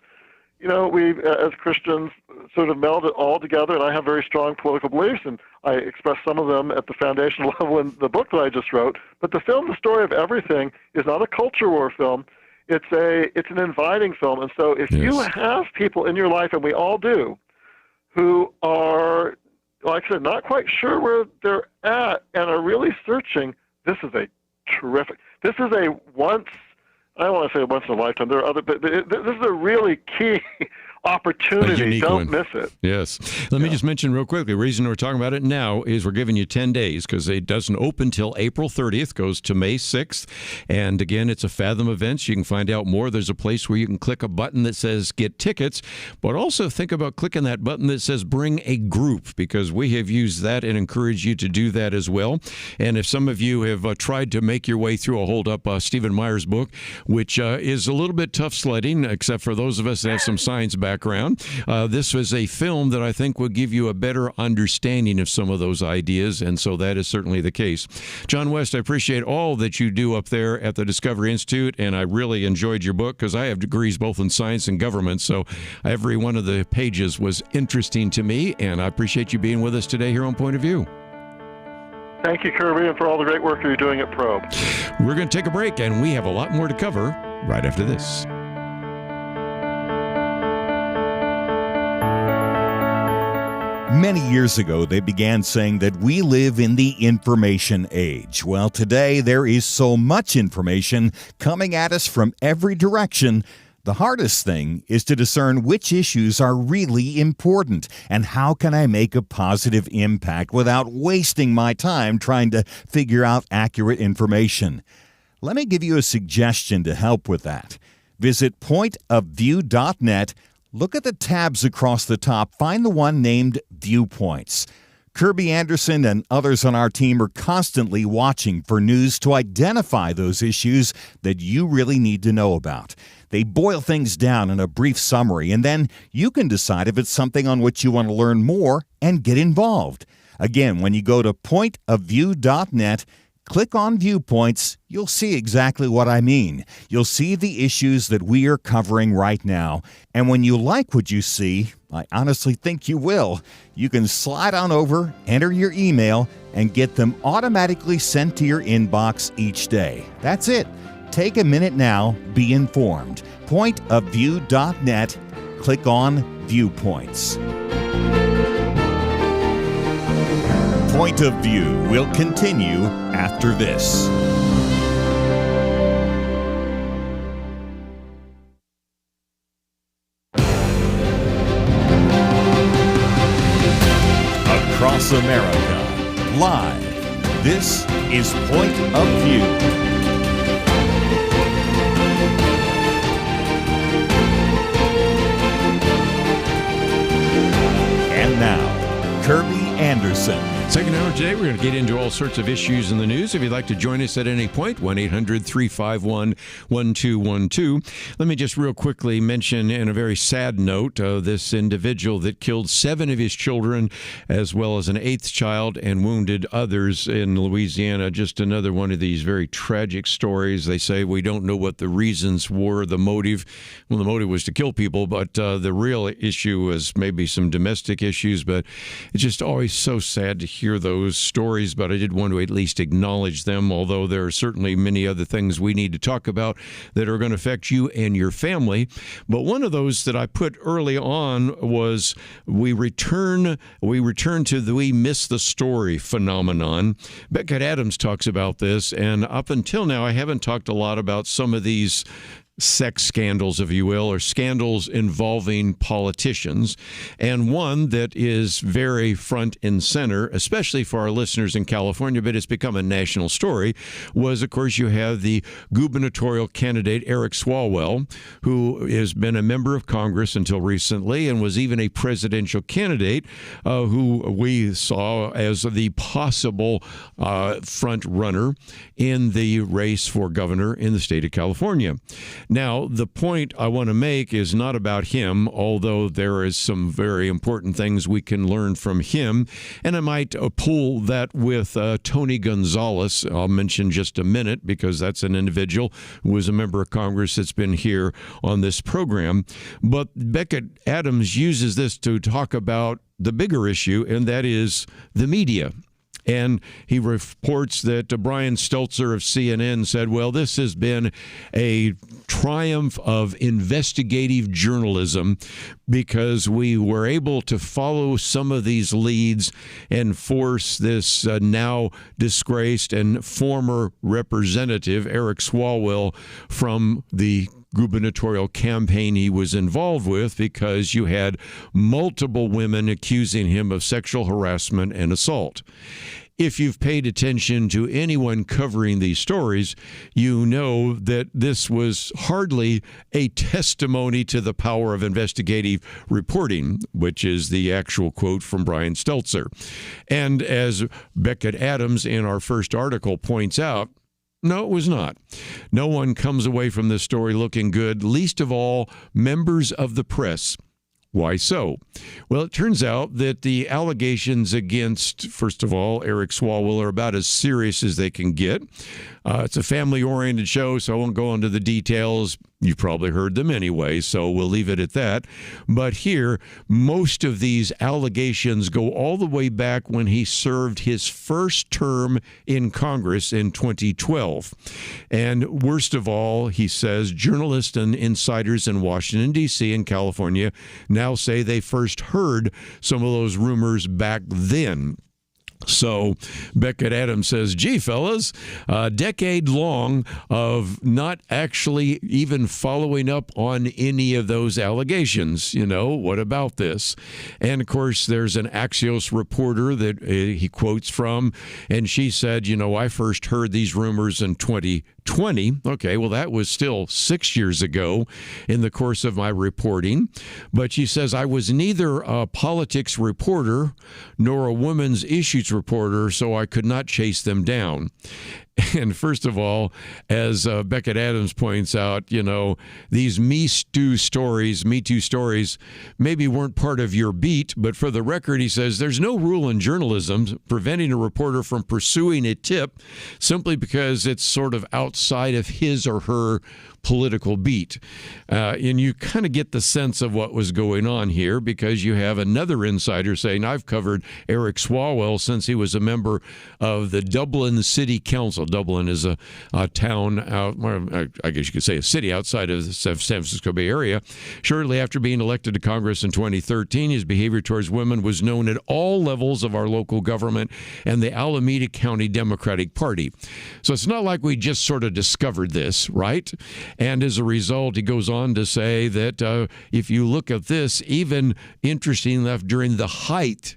we as Christians sort of meld it all together, and I have very strong political beliefs, and I express some of them at the foundational level in the book that I just wrote. But the film, The Story of Everything, is not a culture war film. It's an inviting film. And so if you have people in your life, and we all do, who are, like I said, not quite sure where they're at and are really searching, this is a once, I don't want to say once in a lifetime. There are other, but this is a really key opportunity. Don't miss it. Yes. Let me just mention real quickly, the reason we're talking about it now is we're giving you 10 days because it doesn't open till April 30th, goes to May 6th. And again, it's a Fathom event. So you can find out more. There's a place where you can click a button that says get tickets, but also think about clicking that button that says bring a group, because we have used that and encourage you to do that as well. And if some of you have tried to make your way through, I'll hold up Stephen Meyer's book, which is a little bit tough sledding, except for those of us that have some science background. background. This was a film that I think will give you a better understanding of some of those ideas, and so that is certainly the case. John West, I appreciate all that you do up there at the Discovery Institute, and I really enjoyed your book because I have degrees both in science and government, so every one of the pages was interesting to me, and I appreciate you being with us today here on Point of View. Thank you, Kerby, and for all the great work that you're doing at Probe. We're going to take a break, and we have a lot more to cover right after this. Many years ago, they began saying that we live in the information age. Well, today there is so much information coming at us from every direction. The hardest thing is to discern which issues are really important and how can I make a positive impact without wasting my time trying to figure out accurate information. Let me give you a suggestion to help with that. Visit pointofview.net. Look at the tabs across the top. Find the one named Viewpoints. Kerby Anderson and others on our team are constantly watching for news to identify those issues that you really need to know about. They boil things down in a brief summary, and then you can decide if it's something on which you want to learn more and get involved. Again, when you go to pointofview.net, click on Viewpoints, you'll see exactly what I mean. You'll see the issues that we are covering right now. And when you like what you see, I honestly think you will, you can slide on over, enter your email, and get them automatically sent to your inbox each day. That's it. Take a minute now, be informed. Pointofview.net, click on Viewpoints. Point of View will continue after this. Across America, live, this is Point of View. And now, Kerby Anderson. Second hour today, we're going to get into all sorts of issues in the news. If you'd like to join us at any point, 1-800-351-1212. Let me just real quickly mention, in a very sad note, this individual that killed 7 of his children, as well as an 8th child, and wounded others in Louisiana. Just another one of these very tragic stories. They say we don't know what the reasons were, the motive. Well, the motive was to kill people, but the real issue was maybe some domestic issues. But it's just always so sad to hear those stories, but I did want to at least acknowledge them, although there are certainly many other things we need to talk about that are going to affect you and your family. But one of those that I put early on was we return to the we miss the story phenomenon. Beckett Adams talks about this, and up until now I haven't talked a lot about some of these sex scandals, if you will, or scandals involving politicians. And one that is very front and center, especially for our listeners in California, but it's become a national story, was, of course, you have the gubernatorial candidate, Eric Swalwell, who has been a member of Congress until recently and was even a presidential candidate, who we saw as the possible front runner in the race for governor in the state of California. Now, the point I want to make is not about him, although there is some very important things we can learn from him. And I might pull that with Tony Gonzalez. I'll mention just a minute because that's an individual who was a member of Congress that's been here on this program. But Beckett Adams uses this to talk about the bigger issue, and that is the media. And he reports that Brian Stelter of CNN said, well, this has been a triumph of investigative journalism because we were able to follow some of these leads and force this now disgraced and former representative, Eric Swalwell, from the gubernatorial campaign he was involved with, because you had multiple women accusing him of sexual harassment and assault. If you've paid attention to anyone covering these stories, you know that this was hardly a testimony to the power of investigative reporting, which is the actual quote from Brian Stelter. And as Beckett Adams in our first article points out, no, it was not. No one comes away from this story looking good, least of all members of the press. Why so? Well, it turns out that the allegations against, first of all, Eric Swalwell are about as serious as they can get. It's a family-oriented show, so I won't go into the details. You've probably heard them anyway, so we'll leave it at that. But here, most of these allegations go all the way back when he served his first term in Congress in 2012. And worst of all, he says, journalists and insiders in Washington, D.C. and California now say they first heard some of those rumors back then. So Beckett Adams says, gee, fellas, a decade long of not actually even following up on any of those allegations. What about this? And of course, there's an Axios reporter that he quotes from, and she said, I first heard these rumors in 2020. Okay, well, that was still 6 years ago in the course of my reporting. But she says, I was neither a politics reporter nor a women's issues reporter, so I could not chase them down. And first of all, as Beckett Adams points out, these Me Too stories maybe weren't part of your beat, but for the record, he says, there's no rule in journalism preventing a reporter from pursuing a tip simply because it's sort of outside of his or her political beat. And you kind of get the sense of what was going on here because you have another insider saying, I've covered Eric Swalwell since he was a member of the Dublin City Council. Dublin is a town out, I guess you could say a city outside of the San Francisco Bay Area. Shortly after being elected to Congress in 2013, his behavior towards women was known at all levels of our local government and the Alameda County Democratic Party. So it's not like we just sort of discovered this, right? And as a result, he goes on to say that if you look at this, even interesting enough, during the height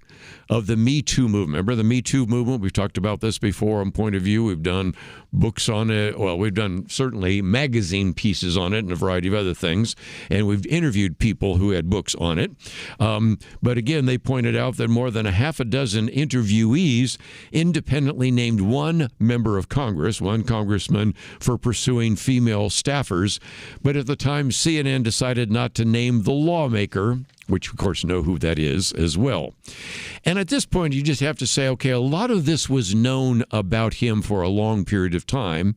of the Me Too movement. Remember the Me Too movement? We've talked about this before on Point of View. We've done books on it. Well, we've done certainly magazine pieces on it and a variety of other things. And we've interviewed people who had books on it. But again, they pointed out that more than a half a dozen interviewees independently named one member of Congress, one congressman, for pursuing female staffers. But at the time, CNN decided not to name the lawmaker, which of course know who that is as well. And at this point, you just have to say, okay, a lot of this was known about him for a long period of time.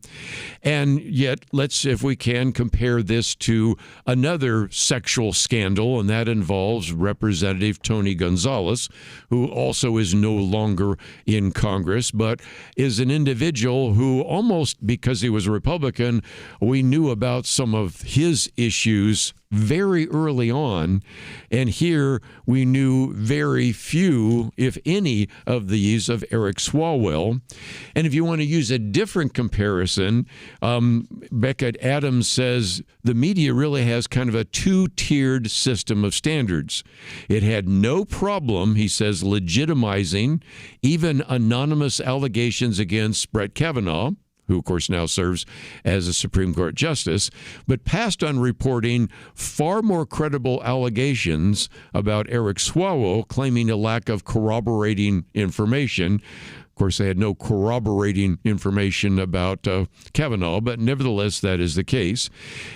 And yet, let's, if we can, compare this to another sexual scandal, and that involves Representative Tony Gonzalez, who also is no longer in Congress, but is an individual who almost, because he was a Republican, we knew about some of his issues very early on, and here we knew very few, if any, of these of Eric Swalwell. And if you want to use a different comparison, Beckett Adams says the media really has kind of a two-tiered system of standards. It had no problem, he says, legitimizing even anonymous allegations against Brett Kavanaugh, who, of course, now serves as a Supreme Court justice, but passed on reporting far more credible allegations about Eric Swalwell, claiming a lack of corroborating information. Of course, they had no corroborating information about Kavanaugh, but nevertheless, that is the case.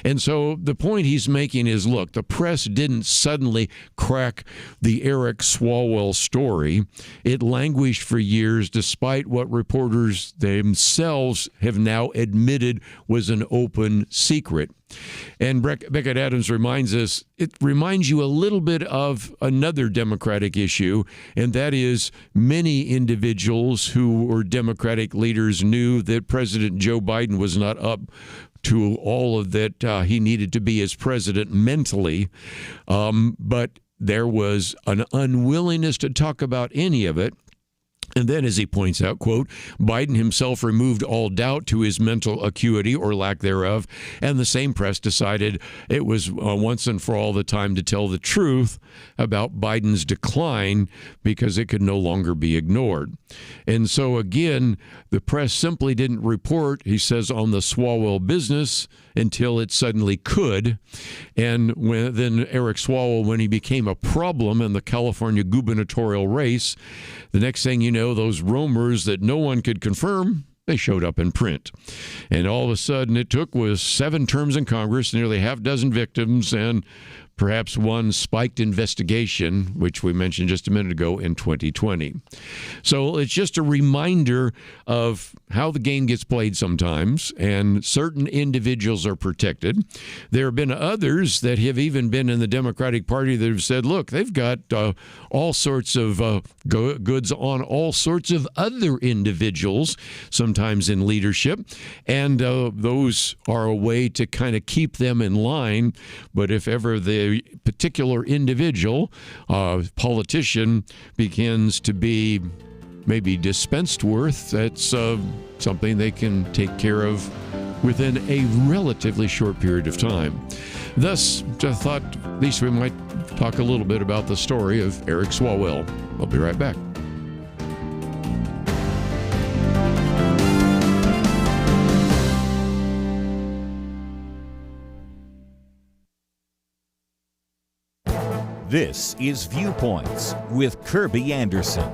And so the point he's making is, look, the press didn't suddenly crack the Eric Swalwell story. It languished for years, despite what reporters themselves have now admitted was an open secret. And Beckett Adams reminds us, it reminds you a little bit of another Democratic issue, and that is many individuals who were Democratic leaders knew that President Joe Biden was not up to all of that he needed to be as president mentally, but there was an unwillingness to talk about any of it. And then, as he points out, quote, Biden himself removed all doubt to his mental acuity or lack thereof, and the same press decided it was once and for all the time to tell the truth about Biden's decline because it could no longer be ignored. And so, again, the press simply didn't report, he says, on the Swalwell business until it suddenly could. And then Eric Swalwell, when he became a problem in the California gubernatorial race, the next thing you know, those rumors that no one could confirm, they showed up in print. And all of a sudden, it was 7 terms in Congress, nearly half dozen victims, and perhaps one spiked investigation, which we mentioned just a minute ago, in 2020. So it's just a reminder of how the game gets played sometimes, and certain individuals are protected. There have been others that have even been in the Democratic Party that have said, look, they've got all sorts of goods on all sorts of other individuals, sometimes in leadership, and those are a way to kind of keep them in line. But if ever the particular individual, politician, begins to be maybe dispensed with, that's something they can take care of within a relatively short period of time. Thus, I thought at least we might talk a little bit about the story of Eric Swalwell. I'll be right back. This is Viewpoints with Kerby Anderson.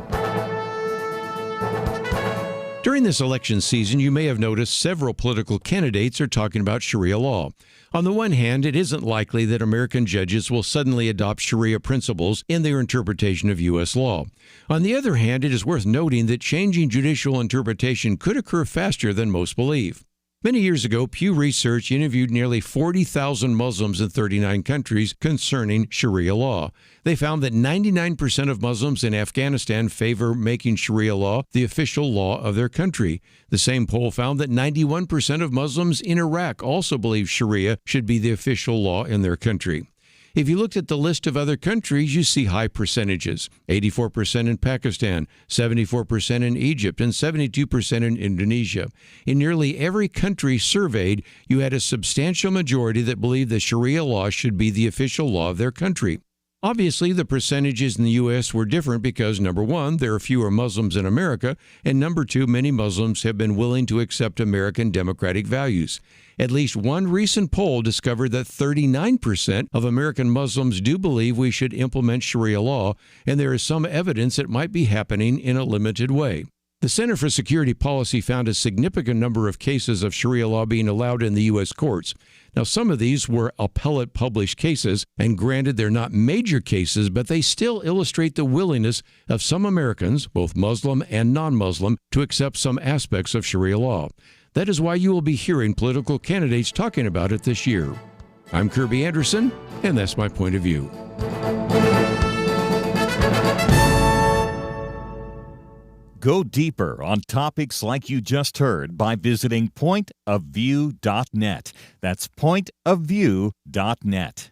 During this election season, you may have noticed several political candidates are talking about Sharia law. On the one hand, it isn't likely that American judges will suddenly adopt Sharia principles in their interpretation of U.S. law. On the other hand, it is worth noting that changing judicial interpretation could occur faster than most believe. Many years ago, Pew Research interviewed nearly 40,000 Muslims in 39 countries concerning Sharia law. They found that 99% of Muslims in Afghanistan favor making Sharia law the official law of their country. The same poll found that 91% of Muslims in Iraq also believe Sharia should be the official law in their country. If you looked at the list of other countries, you see high percentages: 84% in Pakistan, 74% in Egypt, and 72% in Indonesia. In nearly every country surveyed, you had a substantial majority that believed that Sharia law should be the official law of their country. Obviously, the percentages in the U.S. were different because, number one, there are fewer Muslims in America, and number two, many Muslims have been willing to accept American democratic values. At least one recent poll discovered that 39% of American Muslims do believe we should implement Sharia law, and there is some evidence it might be happening in a limited way. The Center for Security Policy found a significant number of cases of Sharia law being allowed in the U.S. courts. Now, some of these were appellate published cases, and granted they're not major cases, but they still illustrate the willingness of some Americans, both Muslim and non-Muslim, to accept some aspects of Sharia law. That is why you will be hearing political candidates talking about it this year. I'm Kerby Anderson, and that's my point of view. Go deeper on topics like you just heard by visiting pointofview.net. That's pointofview.net.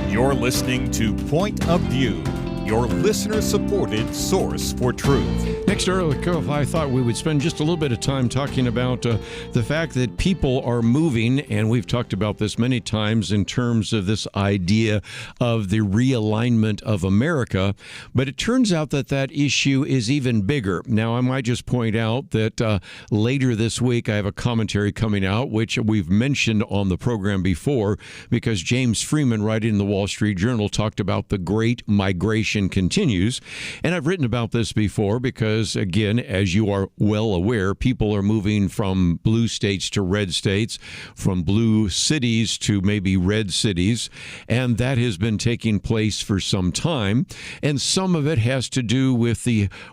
You're listening to Point of View, your listener-supported source for truth. Next article, I thought we would spend just a little bit of time talking about the fact that people are moving, and we've talked about this many times in terms of this idea of the realignment of America, but it turns out that that issue is even bigger. Now, I might just point out that later this week I have a commentary coming out, which we've mentioned on the program before, because James Freeman, writing in the Wall Street Journal, talked about the Great Migration Continues, and I've written about this before because, again, as you are well aware, people are moving from blue states to red states, from blue cities to maybe red cities, and that has been taking place for some time. And some of it has to do with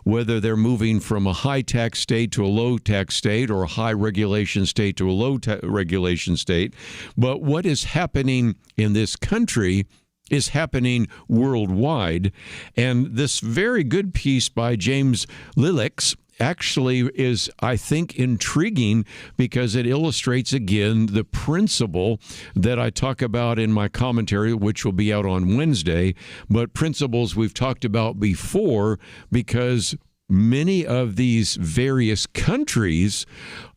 whether they're moving from a high tax state to a low tax state, or a high regulation state to a low regulation state. But what is happening in this country is happening worldwide. And this very good piece by James Lileks actually is, I think, intriguing because it illustrates again the principle that I talk about in my commentary, which will be out on Wednesday, but principles we've talked about before, because many of these various countries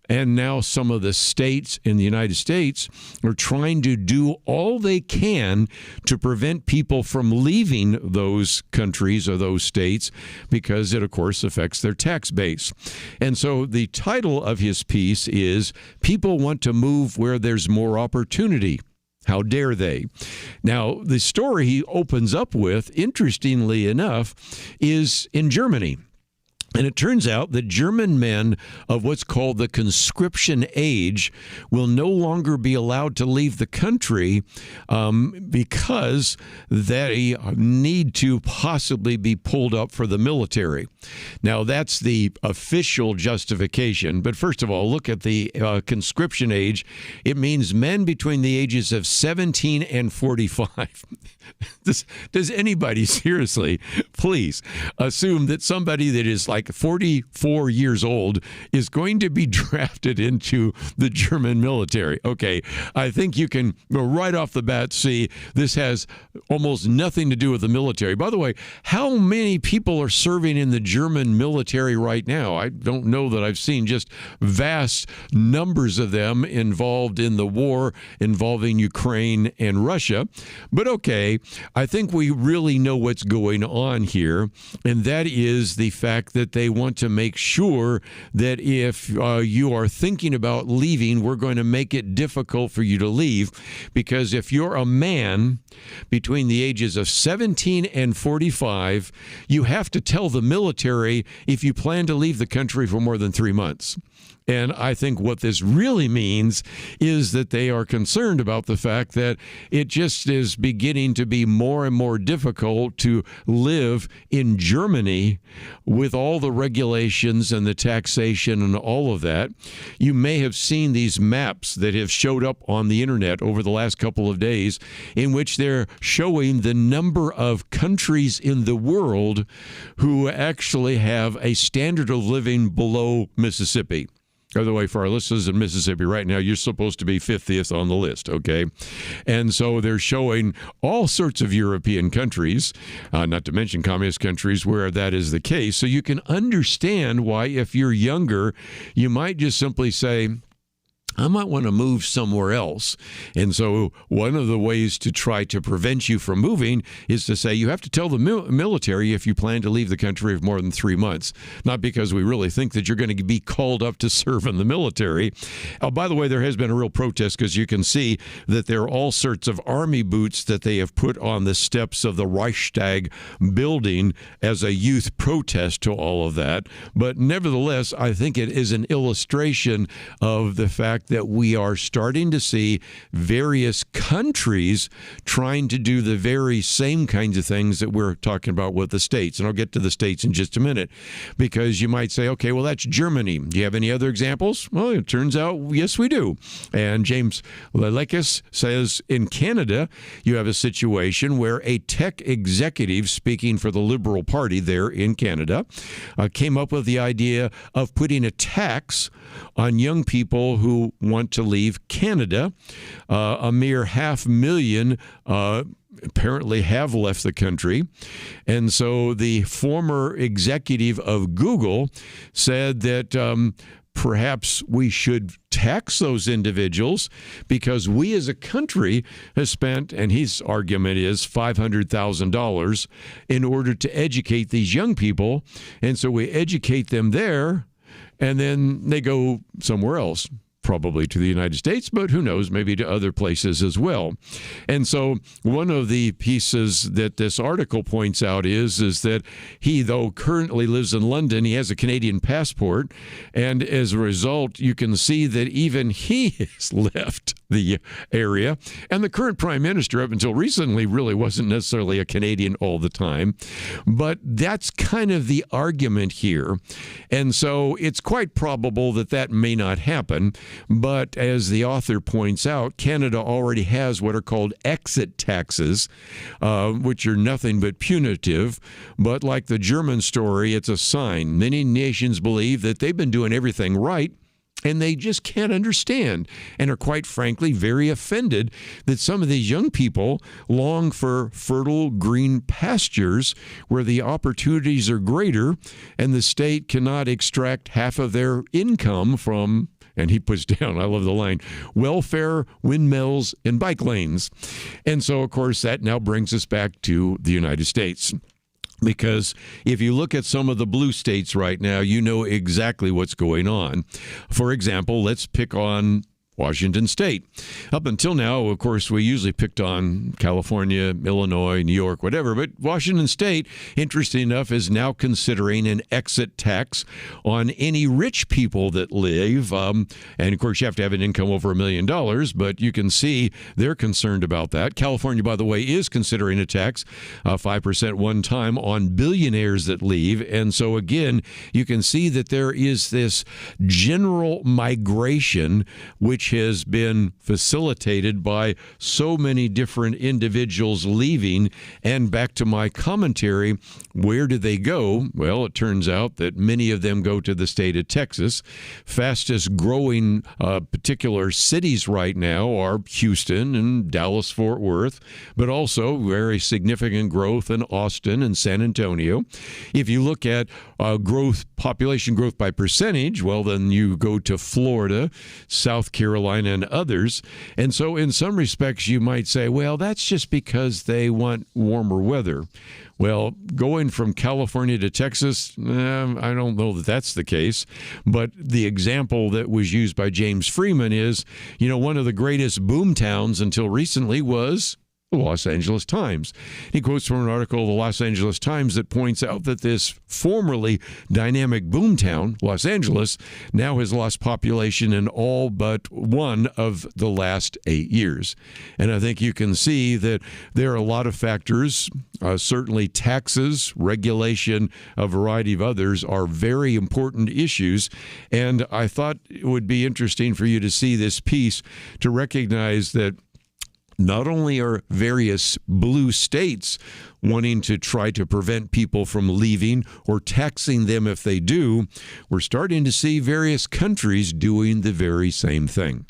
and now some of the states in the United States are trying to do all they can to prevent people from leaving those countries or those states, because it, of course, affects their tax base. And so the title of his piece is "People Want to Move Where There's More Opportunity. How dare they?" Now, the story he opens up with, interestingly enough, is in Germany. And it turns out that German men of what's called the conscription age will no longer be allowed to leave the country because they need to possibly be pulled up for the military. Now, that's the official justification. But first of all, look at the conscription age. It means men between the ages of 17 and 45. Does anybody seriously, please, assume that somebody that is like 44 years old is going to be drafted into the German military? Okay, I think you can right off the bat see this has almost nothing to do with the military. By the way, how many people are serving in the German military right now? I don't know that I've seen just vast numbers of them involved in the war involving Ukraine and Russia. But okay, I think we really know what's going on here, and that is the fact that they want to make sure that if you are thinking about leaving, we're going to make it difficult for you to leave, because if you're a man between the ages of 17 and 45, you have to tell the military if you plan to leave the country for more than 3 months. And I think what this really means is that they are concerned about the fact that it just is beginning to be more and more difficult to live in Germany with all the regulations and the taxation and all of that. You may have seen these maps that have showed up on the internet over the last couple of days, in which they're showing the number of countries in the world who actually have a standard of living below Mississippi. By the way, for our listeners in Mississippi right now, you're supposed to be 50th on the list, okay? And so they're showing all sorts of European countries, not to mention communist countries, where that is the case. So you can understand why, if you're younger, you might just simply say, I might want to move somewhere else. And so one of the ways to try to prevent you from moving is to say you have to tell the military if you plan to leave the country for more than 3 months. Not because we really think that you're going to be called up to serve in the military. By the way, there has been a real protest, because you can see that there are all sorts of army boots that they have put on the steps of the Reichstag building as a youth protest to all of that. But nevertheless, I think it is an illustration of the fact that we are starting to see various countries trying to do the very same kinds of things that we're talking about with the states. And I'll get to the states in just a minute, because you might say, okay, well, that's Germany. Do you have any other examples? Well, it turns out, yes, we do. And James Lileks says in Canada, you have a situation where a tech executive speaking for the Liberal Party there in Canada came up with the idea of putting a tax on young people who want to leave Canada. A mere 500,000 apparently have left the country. And so the former executive of Google said that perhaps we should tax those individuals, because we as a country have spent, and his argument is $500,000 in order to educate these young people. And so we educate them there, and then they go somewhere else. probably to the United States, but who knows, maybe to other places as well. And so one of the pieces that this article points out is that he, though currently lives in London, he has a Canadian passport, and as a result, you can see that even he has left the area. And the current prime minister, up until recently, really wasn't necessarily a Canadian all the time. But that's kind of the argument here. And so it's quite probable that that may not happen. But as the author points out, Canada already has what are called exit taxes, which are nothing but punitive. But like the German story, it's a sign. Many nations believe that they've been doing everything right, and they just can't understand and are quite frankly very offended that some of these young people long for fertile green pastures where the opportunities are greater and the state cannot extract half of their income from, and he puts down, I love the line, welfare, windmills, and bike lanes. And so, of course, that now brings us back to the United States. Because if you look at some of the blue states right now, you know exactly what's going on. For example, let's pick on Washington State. Up until now, of course, we usually picked on California, Illinois, New York, whatever. But Washington State, interesting enough, is now considering an exit tax on any rich people that live. And, of course, you have to have an income over $1 million. But you can see they're concerned about that. California, by the way, is considering a tax, 5% one time on billionaires that leave. And so, again, you can see that there is this general migration, which has been facilitated by so many different individuals leaving. And back to my commentary, where do they go? Well, it turns out that many of them go to the state of Texas. Fastest growing particular cities right now are Houston and Dallas-Fort Worth, but also very significant growth in Austin and San Antonio. If you look at population growth by percentage, well, then you go to Florida, South Carolina, and others. And so in some respects, you might say, well, that's just because they want warmer weather. Well, going from California to Texas, I don't know that that's the case. But the example that was used by James Freeman is, one of the greatest boom towns until recently was the Los Angeles Times. He quotes from an article of the Los Angeles Times that points out that this formerly dynamic boomtown, Los Angeles, now has lost population in all but one of the last 8 years. And I think you can see that there are a lot of factors, certainly taxes, regulation, a variety of others are very important issues. And I thought it would be interesting for you to see this piece to recognize that not only are various blue states wanting to try to prevent people from leaving or taxing them if they do, we're starting to see various countries doing the very same thing.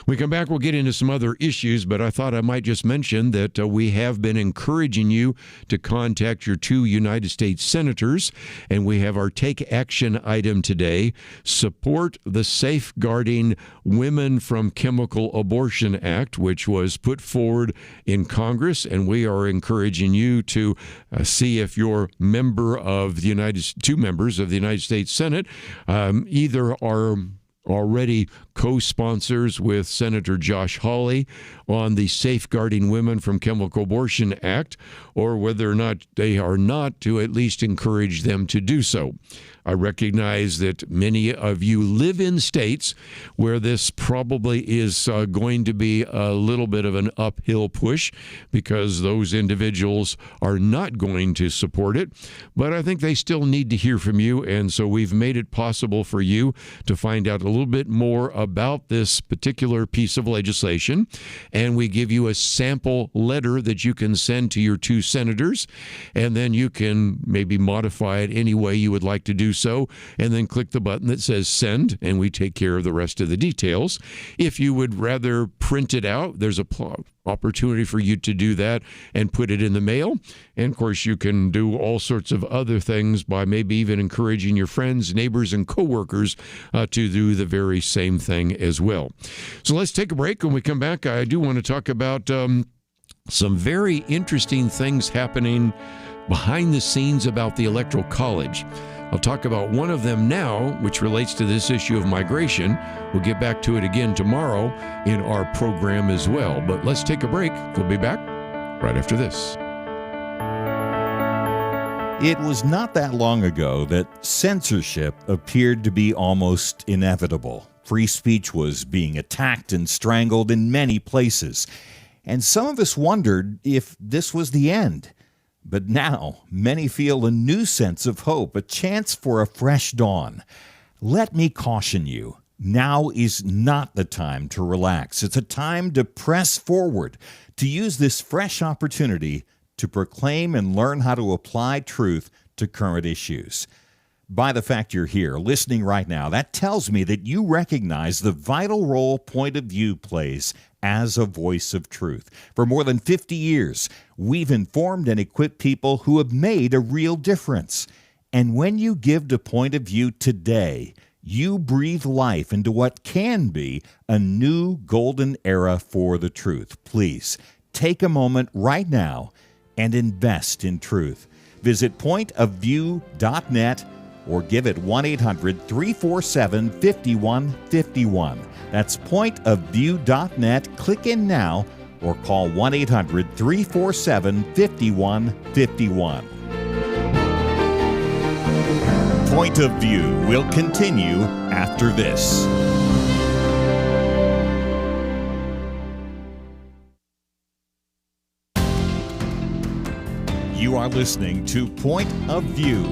When we come back, we'll get into some other issues, but I thought I might just mention that we have been encouraging you to contact your 2 United States senators, and we have our Take Action item today, Support the Safeguarding Women from Chemical Abortion Act, which was put forward in Congress, and we are encouraging you to see if your member of the 2 members of the United States Senate either are already co-sponsors with Senator Josh Hawley on the Safeguarding Women from Chemical Abortion Act, or whether or not they are not, to at least encourage them to do so. I recognize that many of you live in states where this probably is going to be a little bit of an uphill push because those individuals are not going to support it, but I think they still need to hear from you, and so we've made it possible for you to find out a little bit more about this particular piece of legislation, and we give you a sample letter that you can send to your 2 senators, and then you can maybe modify it any way you would like to do so, and then click the button that says send, and we take care of the rest of the details. If you would rather print it out, there's a opportunity for you to do that and put it in the mail. And of course, you can do all sorts of other things by maybe even encouraging your friends, neighbors, and coworkers to do the very same thing as well. So let's take a break. When we come back, I do want to talk about some very interesting things happening behind the scenes about the Electoral College. I'll talk about one of them now, which relates to this issue of migration. We'll get back to it again tomorrow in our program as well. But let's take a break. We'll be back right after this. It was not that long ago that censorship appeared to be almost inevitable. Free speech was being attacked and strangled in many places. And some of us wondered if this was the end. But now, many feel a new sense of hope, a chance for a fresh dawn. Let me caution you, now is not the time to relax. It's a time to press forward, to use this fresh opportunity to proclaim and learn how to apply truth to current issues. By the fact you're here, listening right now, that tells me that you recognize the vital role Point of View plays as a voice of truth. For more than 50 years, we've informed and equipped people who have made a real difference. And when you give to Point of View today, you breathe life into what can be a new golden era for the truth. Please, take a moment right now and invest in truth. Visit pointofview.net or give it 1-800-347-5151. That's pointofview.net. Click in now or call 1-800-347-5151. Point of View will continue after this. You are listening to Point of View.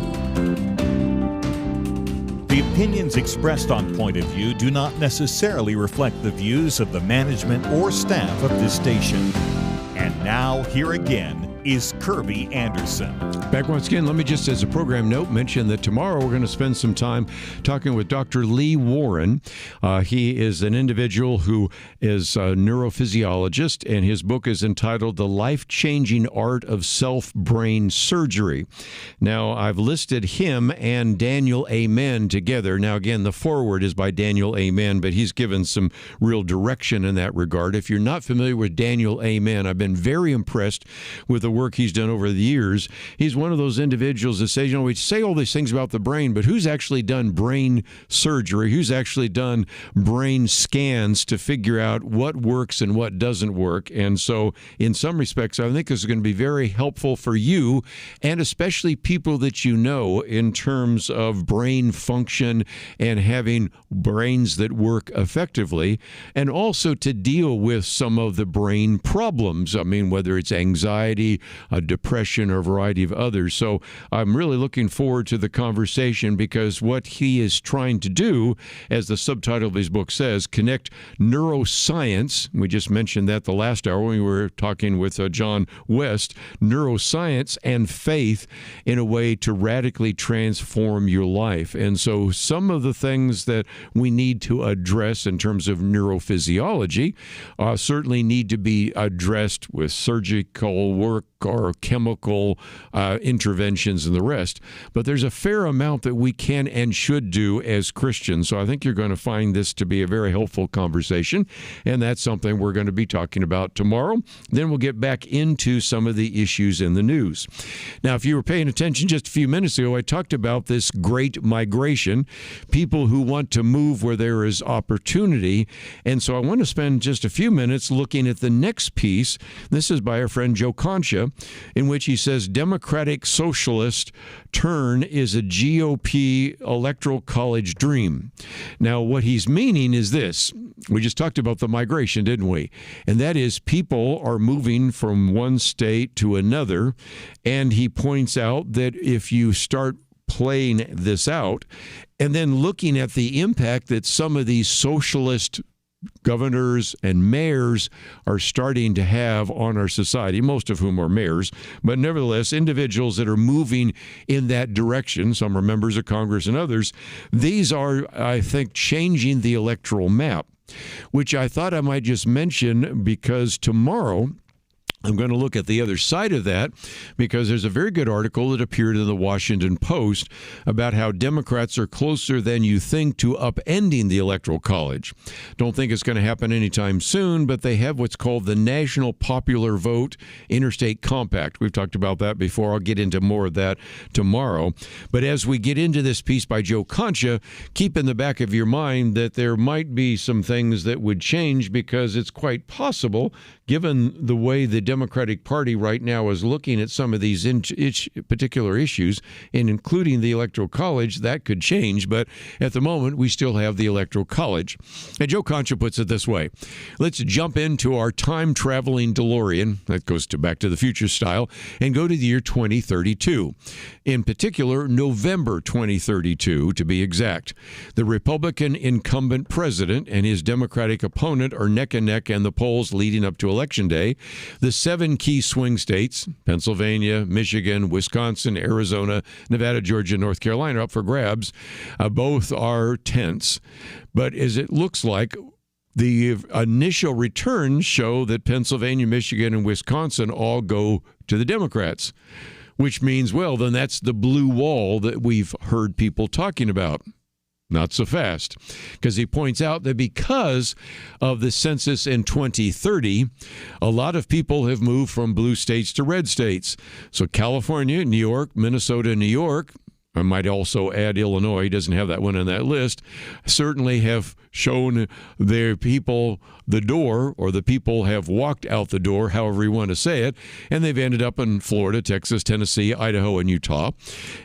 The opinions expressed on Point of View do not necessarily reflect the views of the management or staff of this station. And now, here again is Kerby Anderson. Back once again, let me just, as a program note, mention that tomorrow we're going to spend some time talking with Dr. Lee Warren. He is an individual who is a neurophysiologist, and his book is entitled The Life-Changing Art of Self-Brain Surgery. Now, I've listed him and Daniel Amen together. Now, again, the foreword is by Daniel Amen, but he's given some real direction in that regard. If you're not familiar with Daniel Amen, I've been very impressed with the work he's done over the years. He's one of those individuals that says, we say all these things about the brain, but who's actually done brain surgery? Who's actually done brain scans to figure out what works and what doesn't work? And so in some respects, I think this is going to be very helpful for you and especially people that you know in terms of brain function and having brains that work effectively, and also to deal with some of the brain problems. I mean, whether it's anxiety, depression, or a variety of others. So I'm really looking forward to the conversation because what he is trying to do, as the subtitle of his book says, connect neuroscience. We just mentioned that the last hour when we were talking with John West, neuroscience and faith in a way to radically transform your life. And so some of the things that we need to address in terms of neurophysiology certainly need to be addressed with surgical work or chemical interventions and the rest. But there's a fair amount that we can and should do as Christians. So I think you're going to find this to be a very helpful conversation. And that's something we're going to be talking about tomorrow. Then we'll get back into some of the issues in the news. Now, if you were paying attention just a few minutes ago, I talked about this great migration, people who want to move where there is opportunity. And so I want to spend just a few minutes looking at the next piece. This is by our friend Joe Concha, in which he says Democratic Socialist turn is a GOP electoral college dream. Now, what he's meaning is this. We just talked about the migration, didn't we? And that is people are moving from one state to another. And he points out that if you start playing this out and then looking at the impact that some of these socialist governors and mayors are starting to have on our society, most of whom are mayors, but nevertheless, individuals that are moving in that direction, some are members of Congress and others, these are, I think, changing the electoral map, which I thought I might just mention because tomorrow I'm going to look at the other side of that because there's a very good article that appeared in the Washington Post about how Democrats are closer than you think to upending the Electoral College. Don't think it's going to happen anytime soon, but they have what's called the National Popular Vote Interstate Compact. We've talked about that before. I'll get into more of that tomorrow. But as we get into this piece by Joe Concha, keep in the back of your mind that there might be some things that would change because it's quite possible, given the way the Democratic Party right now is looking at some of these particular issues, and including the Electoral College, that could change. But at the moment, we still have the Electoral College. And Joe Concha puts it this way. Let's jump into our time-traveling DeLorean, that goes to Back to the Future style, and go to the year 2032. In particular, November 2032, to be exact. The Republican incumbent president and his Democratic opponent are neck and neck in the polls leading up to Election Day. The 7 key swing states, Pennsylvania, Michigan, Wisconsin, Arizona, Nevada, Georgia, North Carolina, up for grabs. Both are tense. But as it looks like, the initial returns show that Pennsylvania, Michigan, and Wisconsin all go to the Democrats, which means, well, then that's the blue wall that we've heard people talking about. Not so fast, because he points out that because of the census in 2030, a lot of people have moved from blue states to red states. So California, New York, Minnesota, New York, I might also add Illinois, he doesn't have that one on that list, certainly have shown their people the door, or the people have walked out the door, however you want to say it, and they've ended up in Florida, Texas, Tennessee, Idaho, and Utah.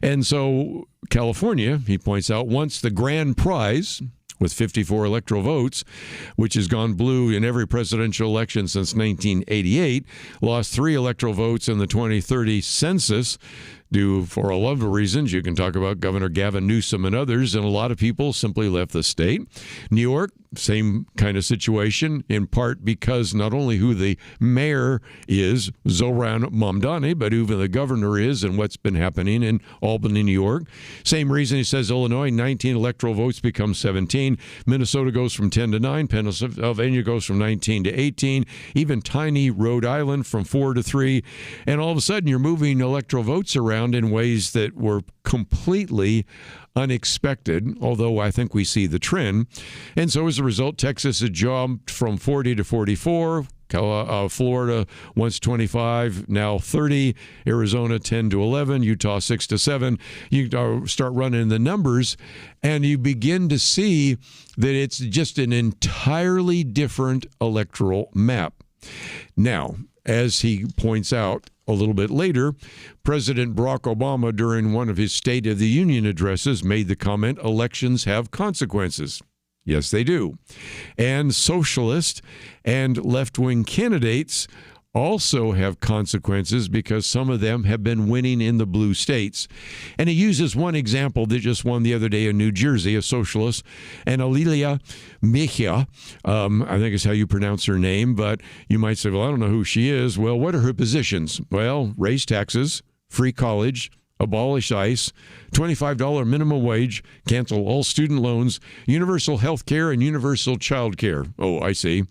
And so California, he points out, wants the grand prize with 54 electoral votes, which has gone blue in every presidential election since 1988, lost 3 electoral votes in the 2030 census, due for a lot of reasons. You can talk about Governor Gavin Newsom and others, and a lot of people simply left the state. New York, same kind of situation, in part because not only who the mayor is, Zoran Mamdani, but who the governor is and what's been happening in Albany, New York. Same reason he says Illinois, 19 electoral votes become 17. Minnesota goes from 10 to 9. Pennsylvania goes from 19 to 18. Even tiny Rhode Island from 4 to 3. And all of a sudden, you're moving electoral votes around in ways that were completely unexpected, although I think we see the trend. And so as a result, Texas has jumped from 40 to 44. Florida once 25, now 30. Arizona 10 to 11. Utah 6 to 7. You start running the numbers, and you begin to see that it's just an entirely different electoral map. Now, as he points out a little bit later, President Barack Obama, during one of his State of the Union addresses, made the comment, elections have consequences. Yes, they do. And socialist and left-wing candidates also have consequences because some of them have been winning in the blue states. And he uses one example that just won the other day in New Jersey, a socialist, and Alilia Mejia, I think is how you pronounce her name, but you might say, well, I don't know who she is. Well, what are her positions? Well, raise taxes, free college, abolish ICE, $25 minimum wage, cancel all student loans, universal health care, and universal child care. Oh, I see.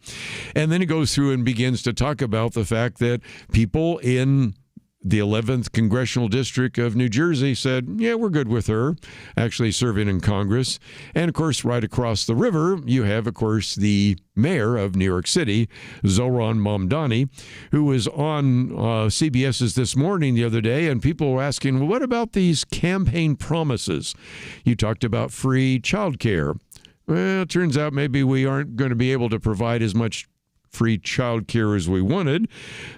And then he goes through and begins to talk about the fact that people in the 11th Congressional District of New Jersey said, yeah, we're good with her actually serving in Congress. And, of course, right across the river, you have, of course, the mayor of New York City, Zoran Mamdani, who was on CBS's This Morning the other day, and people were asking, well, what about these campaign promises? You talked about free child care. Well, it turns out maybe we aren't going to be able to provide as much free child care as we wanted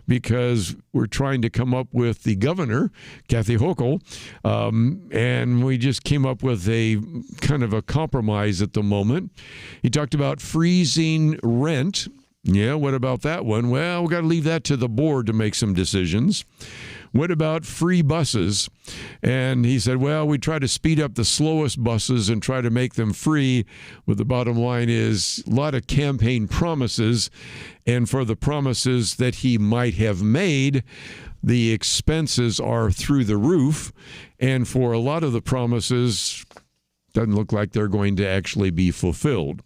because we're trying to come up with the governor, Kathy Hochul, and we just came up with a kind of a compromise at the moment. He talked about freezing rent. Yeah, what about that one? Well, we've got to leave that to the board to make some decisions. What about free buses? And he said, well, we try to speed up the slowest buses and try to make them free. But the bottom line is a lot of campaign promises. And for the promises that he might have made, the expenses are through the roof. And for a lot of the promises, doesn't look like they're going to actually be fulfilled.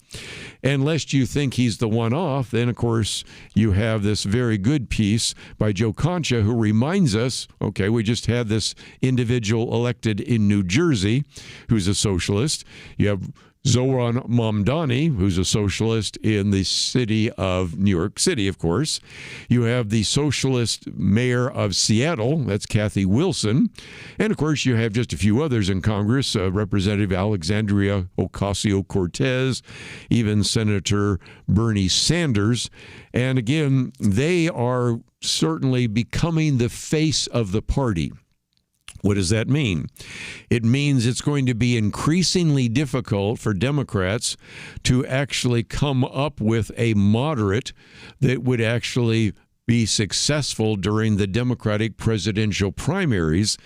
And lest you think he's the one-off, then, of course, you have this very good piece by Joe Concha, who reminds us, okay, we just had this individual elected in New Jersey who's a socialist. You have Zoran Mamdani, who's a socialist in the city of New York City, of course. You have the socialist mayor of Seattle, that's Kathy Wilson. And, of course, you have just a few others in Congress, Representative Alexandria Ocasio-Cortez, even Senator Bernie Sanders. And, again, they are certainly becoming the face of the party. What does that mean? It means it's going to be increasingly difficult for Democrats to actually come up with a moderate that would actually be successful during the Democratic presidential primaries.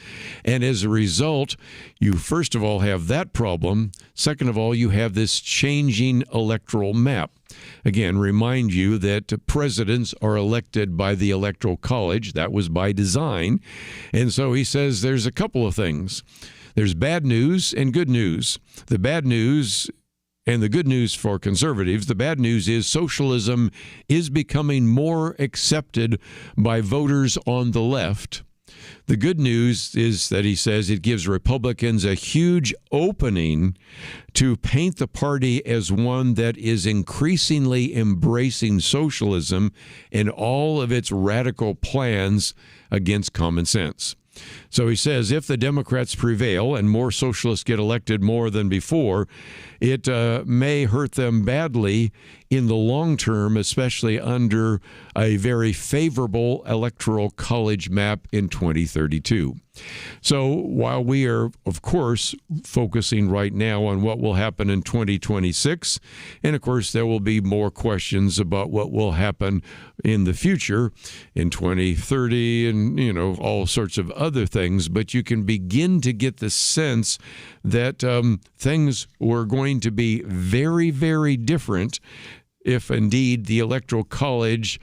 And as a result, you first of all have that problem. Second of all, you have this changing electoral map. Again, remind you that presidents are elected by the Electoral College. That was by design. And so he says there's a couple of things. There's bad news and good news. The bad news and the good news for conservatives, the bad news is socialism is becoming more accepted by voters on the left. The good news is that he says it gives Republicans a huge opening to paint the party as one that is increasingly embracing socialism and all of its radical plans against common sense. So he says if the Democrats prevail and more socialists get elected more than before, it may hurt them badly in the long term, especially under a very favorable electoral college map in 2032. So while we are, of course, focusing right now on what will happen in 2026, and of course there will be more questions about what will happen in the future in 2030 and, all sorts of other things, but you can begin to get the sense that things were going to be very, very different if indeed the Electoral College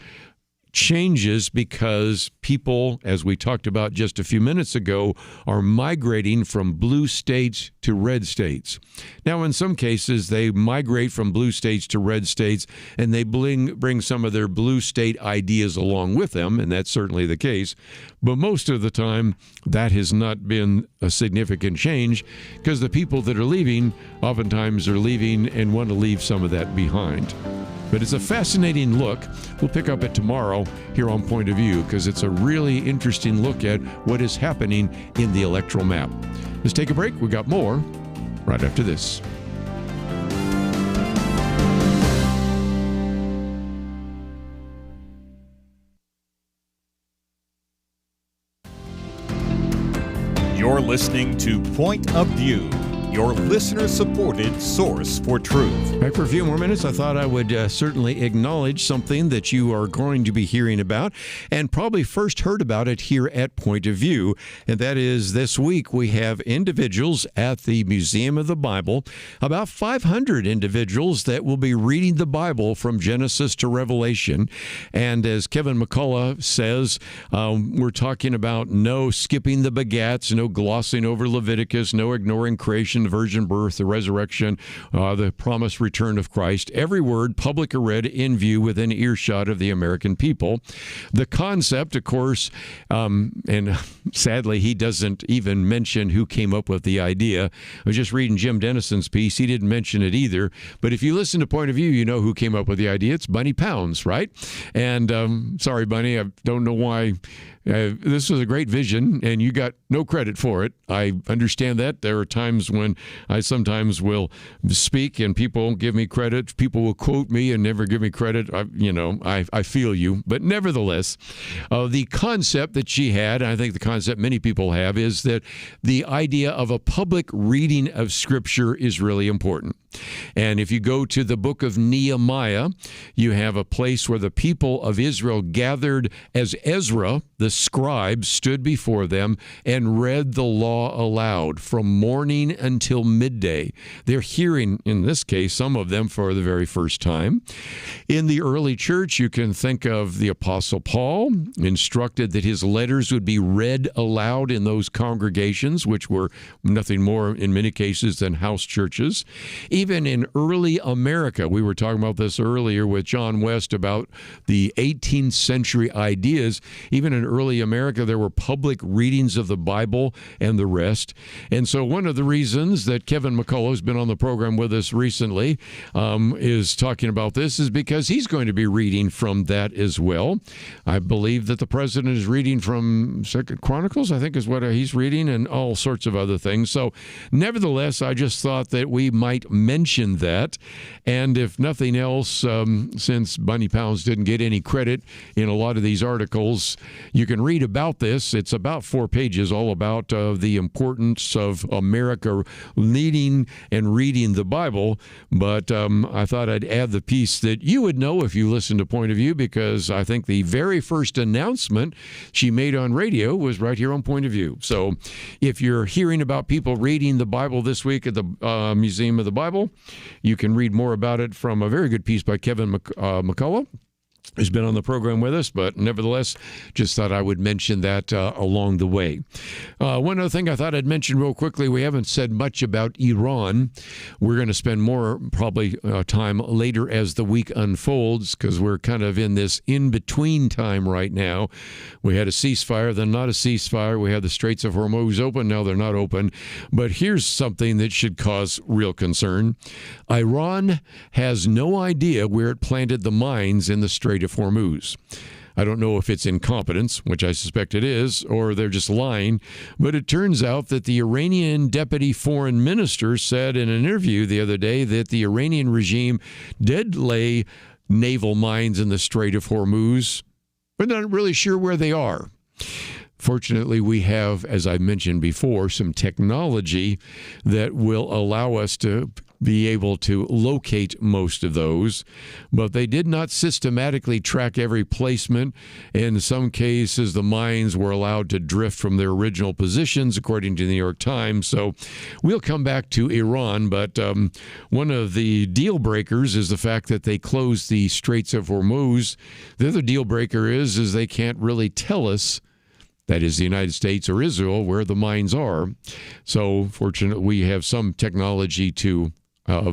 changes, because people, as we talked about just a few minutes ago, are migrating from blue states to red states. Now, in some cases, they migrate from blue states to red states, and they bring some of their blue state ideas along with them, and that's certainly the case. But most of the time, that has not been a significant change, because the people that are leaving oftentimes are leaving and want to leave some of that behind. But it's a fascinating look. We'll pick up it tomorrow here on Point of View, because it's a really interesting look at what is happening in the electoral map. Let's take a break. We got more right after this. You're listening to Point of View, your listener-supported source for truth. Back for a few more minutes. I thought I would certainly acknowledge something that you are going to be hearing about, and probably first heard about it here at Point of View, and that is this week we have individuals at the Museum of the Bible, about 500 individuals that will be reading the Bible from Genesis to Revelation. And as Kevin McCullough says, we're talking about no skipping the begats, no glossing over Leviticus, no ignoring creation, virgin birth, the resurrection, the promised return of Christ. Every word public or read in view within earshot of the American people. The concept, of course, and sadly he doesn't even mention who came up with the idea. I was just reading Jim Dennison's piece. He didn't mention it either. But if you listen to Point of View, you know who came up with the idea. It's Bunny Pounds, right? And sorry, Bunny, I don't know why. This was a great vision, and you got no credit for it. I understand that. There are times when I sometimes will speak and people won't give me credit. People will quote me and never give me credit. I feel you. But nevertheless, the concept that she had, and I think the concept many people have, is that the idea of a public reading of Scripture is really important. And if you go to the book of Nehemiah, you have a place where the people of Israel gathered as Ezra, the scribe, stood before them and read the law aloud from morning until midday. They're hearing, in this case, some of them for the very first time. In the early church, you can think of the Apostle Paul, instructed that his letters would be read aloud in those congregations, which were nothing more in many cases than house churches. Even in early America, we were talking about this earlier with John West about the 18th century ideas. Even in early America, there were public readings of the Bible and the rest. And so one of the reasons that Kevin McCullough has been on the program with us recently is talking about this is because he's going to be reading from that as well. I believe that the president is reading from 2nd Chronicles, I think is what he's reading, and all sorts of other things. So nevertheless, I just thought that we might mention that. And if nothing else, since Bunny Pounds didn't get any credit in a lot of these articles, you can read about this. It's about 4 pages, all about the importance of America needing and reading the Bible. But I thought I'd add the piece that you would know if you listen to Point of View, because I think the very first announcement she made on radio was right here on Point of View. So if you're hearing about people reading the Bible this week at the Museum of the Bible, you can read more about it from a very good piece by Kevin McCullough, who's been on the program with us, but nevertheless, just thought I would mention that along the way. One other thing I thought I'd mention real quickly, we haven't said much about Iran. We're going to spend more probably time later as the week unfolds, because we're kind of in this in-between time right now. We had a ceasefire, then not a ceasefire. We had the Straits of Hormuz open, now they're not open. But here's something that should cause real concern. Iran has no idea where it planted the mines in the Strait of Hormuz. I don't know if it's incompetence, which I suspect it is, or they're just lying, but it turns out that the Iranian deputy foreign minister said in an interview the other day that the Iranian regime did lay naval mines in the Strait of Hormuz, but not really sure where they are. Fortunately, we have, as I mentioned before, some technology that will allow us to be able to locate most of those, but they did not systematically track every placement. In some cases, the mines were allowed to drift from their original positions, according to the New York Times. So we'll come back to Iran, but one of the deal breakers is the fact that they closed the Straits of Hormuz. The other deal breaker is they can't really tell us, that is the United States or Israel, where the mines are. So fortunately, we have some technology to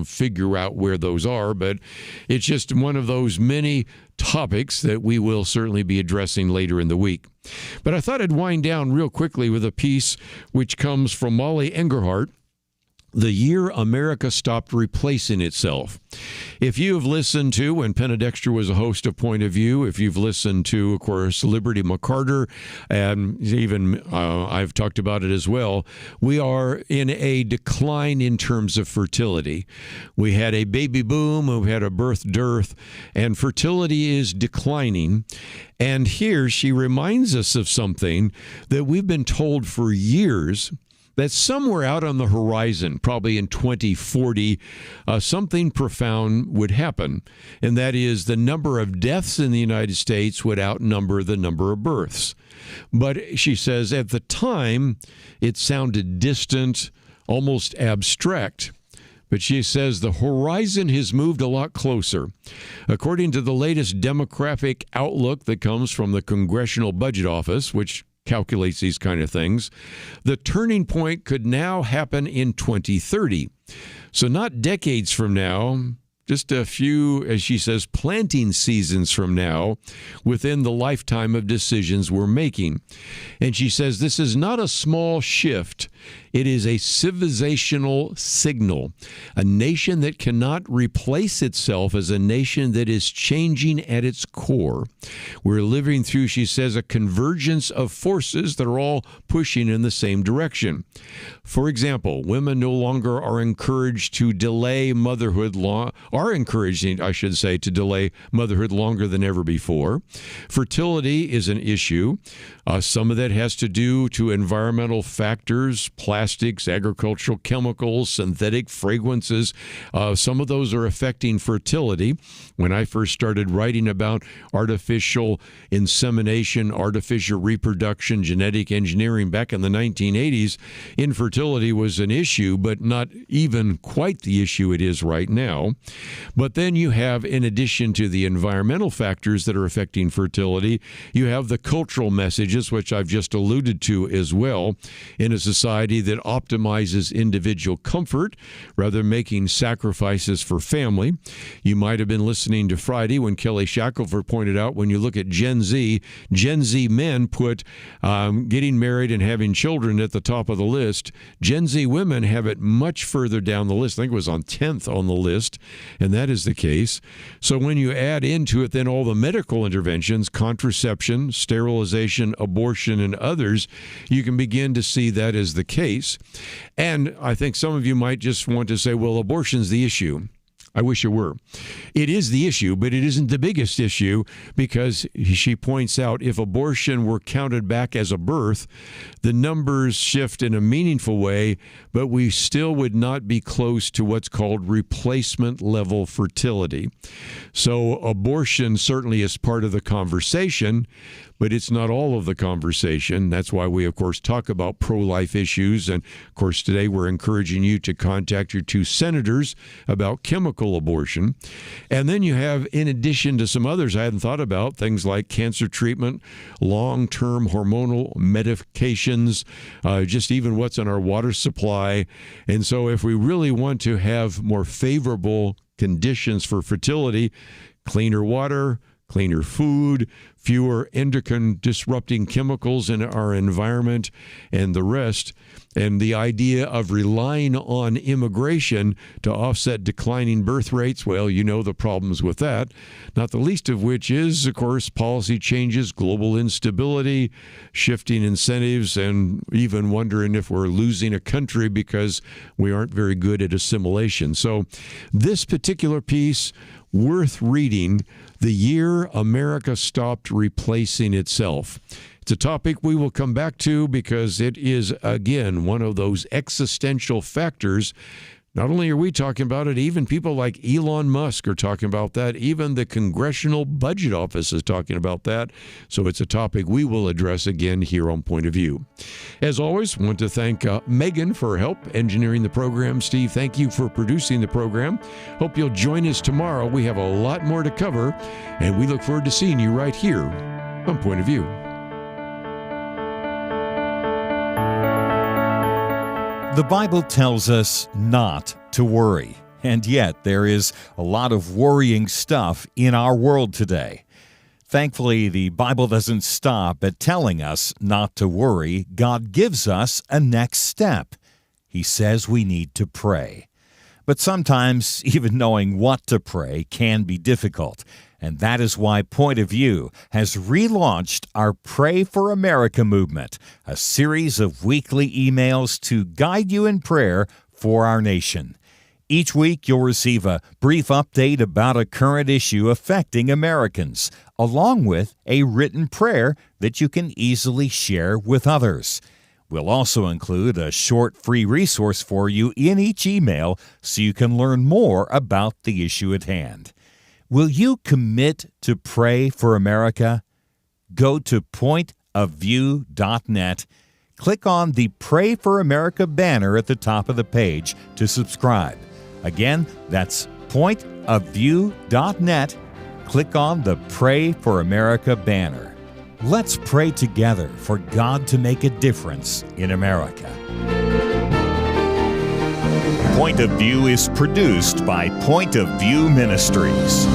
figure out where those are, but it's just one of those many topics that we will certainly be addressing later in the week. But I thought I'd wind down real quickly with a piece which comes from Molly Engerhart, The Year America Stopped Replacing Itself. If you have listened to, when Penna Dexter was a host of Point of View, if you've listened to, of course, Liberty McCarter, and even I've talked about it as well, we are in a decline in terms of fertility. We had a baby boom, we had a birth dearth, and fertility is declining. And here she reminds us of something that we've been told for years, that somewhere out on the horizon, probably in 2040, something profound would happen, and that is the number of deaths in the United States would outnumber the number of births. But she says at the time, it sounded distant, almost abstract. But she says the horizon has moved a lot closer. According to the latest demographic outlook that comes from the Congressional Budget Office, which calculates these kind of things, the turning point could now happen in 2030. So not decades from now, just a few, as she says, planting seasons from now, within the lifetime of decisions we're making. And she says this is not a small shift. It is a civilizational signal. A nation that cannot replace itself as a nation that is changing at its core. We're living through, she says, a convergence of forces that are all pushing in the same direction. For example, women no longer are encouraged to delay motherhood to delay motherhood longer than ever before. Fertility is an issue. Some of that has to do to environmental factors, plastics, agricultural chemicals, synthetic fragrances. Some of those are affecting fertility. When I first started writing about artificial insemination, artificial reproduction, genetic engineering back in the 1980s, infertility was an issue, but not even quite the issue it is right now. But then you have, in addition to the environmental factors that are affecting fertility, you have the cultural messages, which I've just alluded to as well, in a society that optimizes individual comfort rather than making sacrifices for family. You might have been listening to Friday when Kelly Shackelford pointed out, when you look at Gen Z men put getting married and having children at the top of the list. Gen Z women have it much further down the list. I think it was on 10th on the list, and that is the case. So when you add into it then all the medical interventions, contraception, sterilization, abortion, and others, you can begin to see that as the case. And I think some of you might just want to say, well, abortion's the issue. I wish it were. It is the issue, but it isn't the biggest issue, because she points out if abortion were counted back as a birth, the numbers shift in a meaningful way, but we still would not be close to what's called replacement level fertility. So abortion certainly is part of the conversation, but it's not all of the conversation. That's why we, of course, talk about pro-life issues. And, of course, today we're encouraging you to contact your 2 senators about chemical abortion. And then you have, in addition to some others I hadn't thought about, things like cancer treatment, long-term hormonal medications, just even what's in our water supply. And so if we really want to have more favorable conditions for fertility, cleaner water, cleaner food, fewer endocrine disrupting chemicals in our environment, and the rest. And the idea of relying on immigration to offset declining birth rates, well, you know the problems with that, not the least of which is, of course, policy changes, global instability, shifting incentives, and even wondering if we're losing a country because we aren't very good at assimilation. So this particular piece, worth reading, The Year America Stopped Replacing Itself. It's a topic we will come back to because it is, again, one of those existential factors. Not only are we talking about it, even people like Elon Musk are talking about that. Even the Congressional Budget Office is talking about that. So it's a topic we will address again here on Point of View. As always, I want to thank Megan for her help engineering the program. Steve, thank you for producing the program. Hope you'll join us tomorrow. We have a lot more to cover, and we look forward to seeing you right here on Point of View. The Bible tells us not to worry, and yet there is a lot of worrying stuff in our world today. Thankfully, the Bible doesn't stop at telling us not to worry. God gives us a next step. He says we need to pray. But sometimes even knowing what to pray can be difficult. And that is why Point of View has relaunched our Pray for America movement, a series of weekly emails to guide you in prayer for our nation. Each week, you'll receive a brief update about a current issue affecting Americans, along with a written prayer that you can easily share with others. We'll also include a short free resource for you in each email so you can learn more about the issue at hand. Will you commit to pray for America? Go to pointofview.net. Click on the Pray for America banner at the top of the page to subscribe. Again, that's pointofview.net. Click on the Pray for America banner. Let's pray together for God to make a difference in America. Point of View is produced by Point of View Ministries.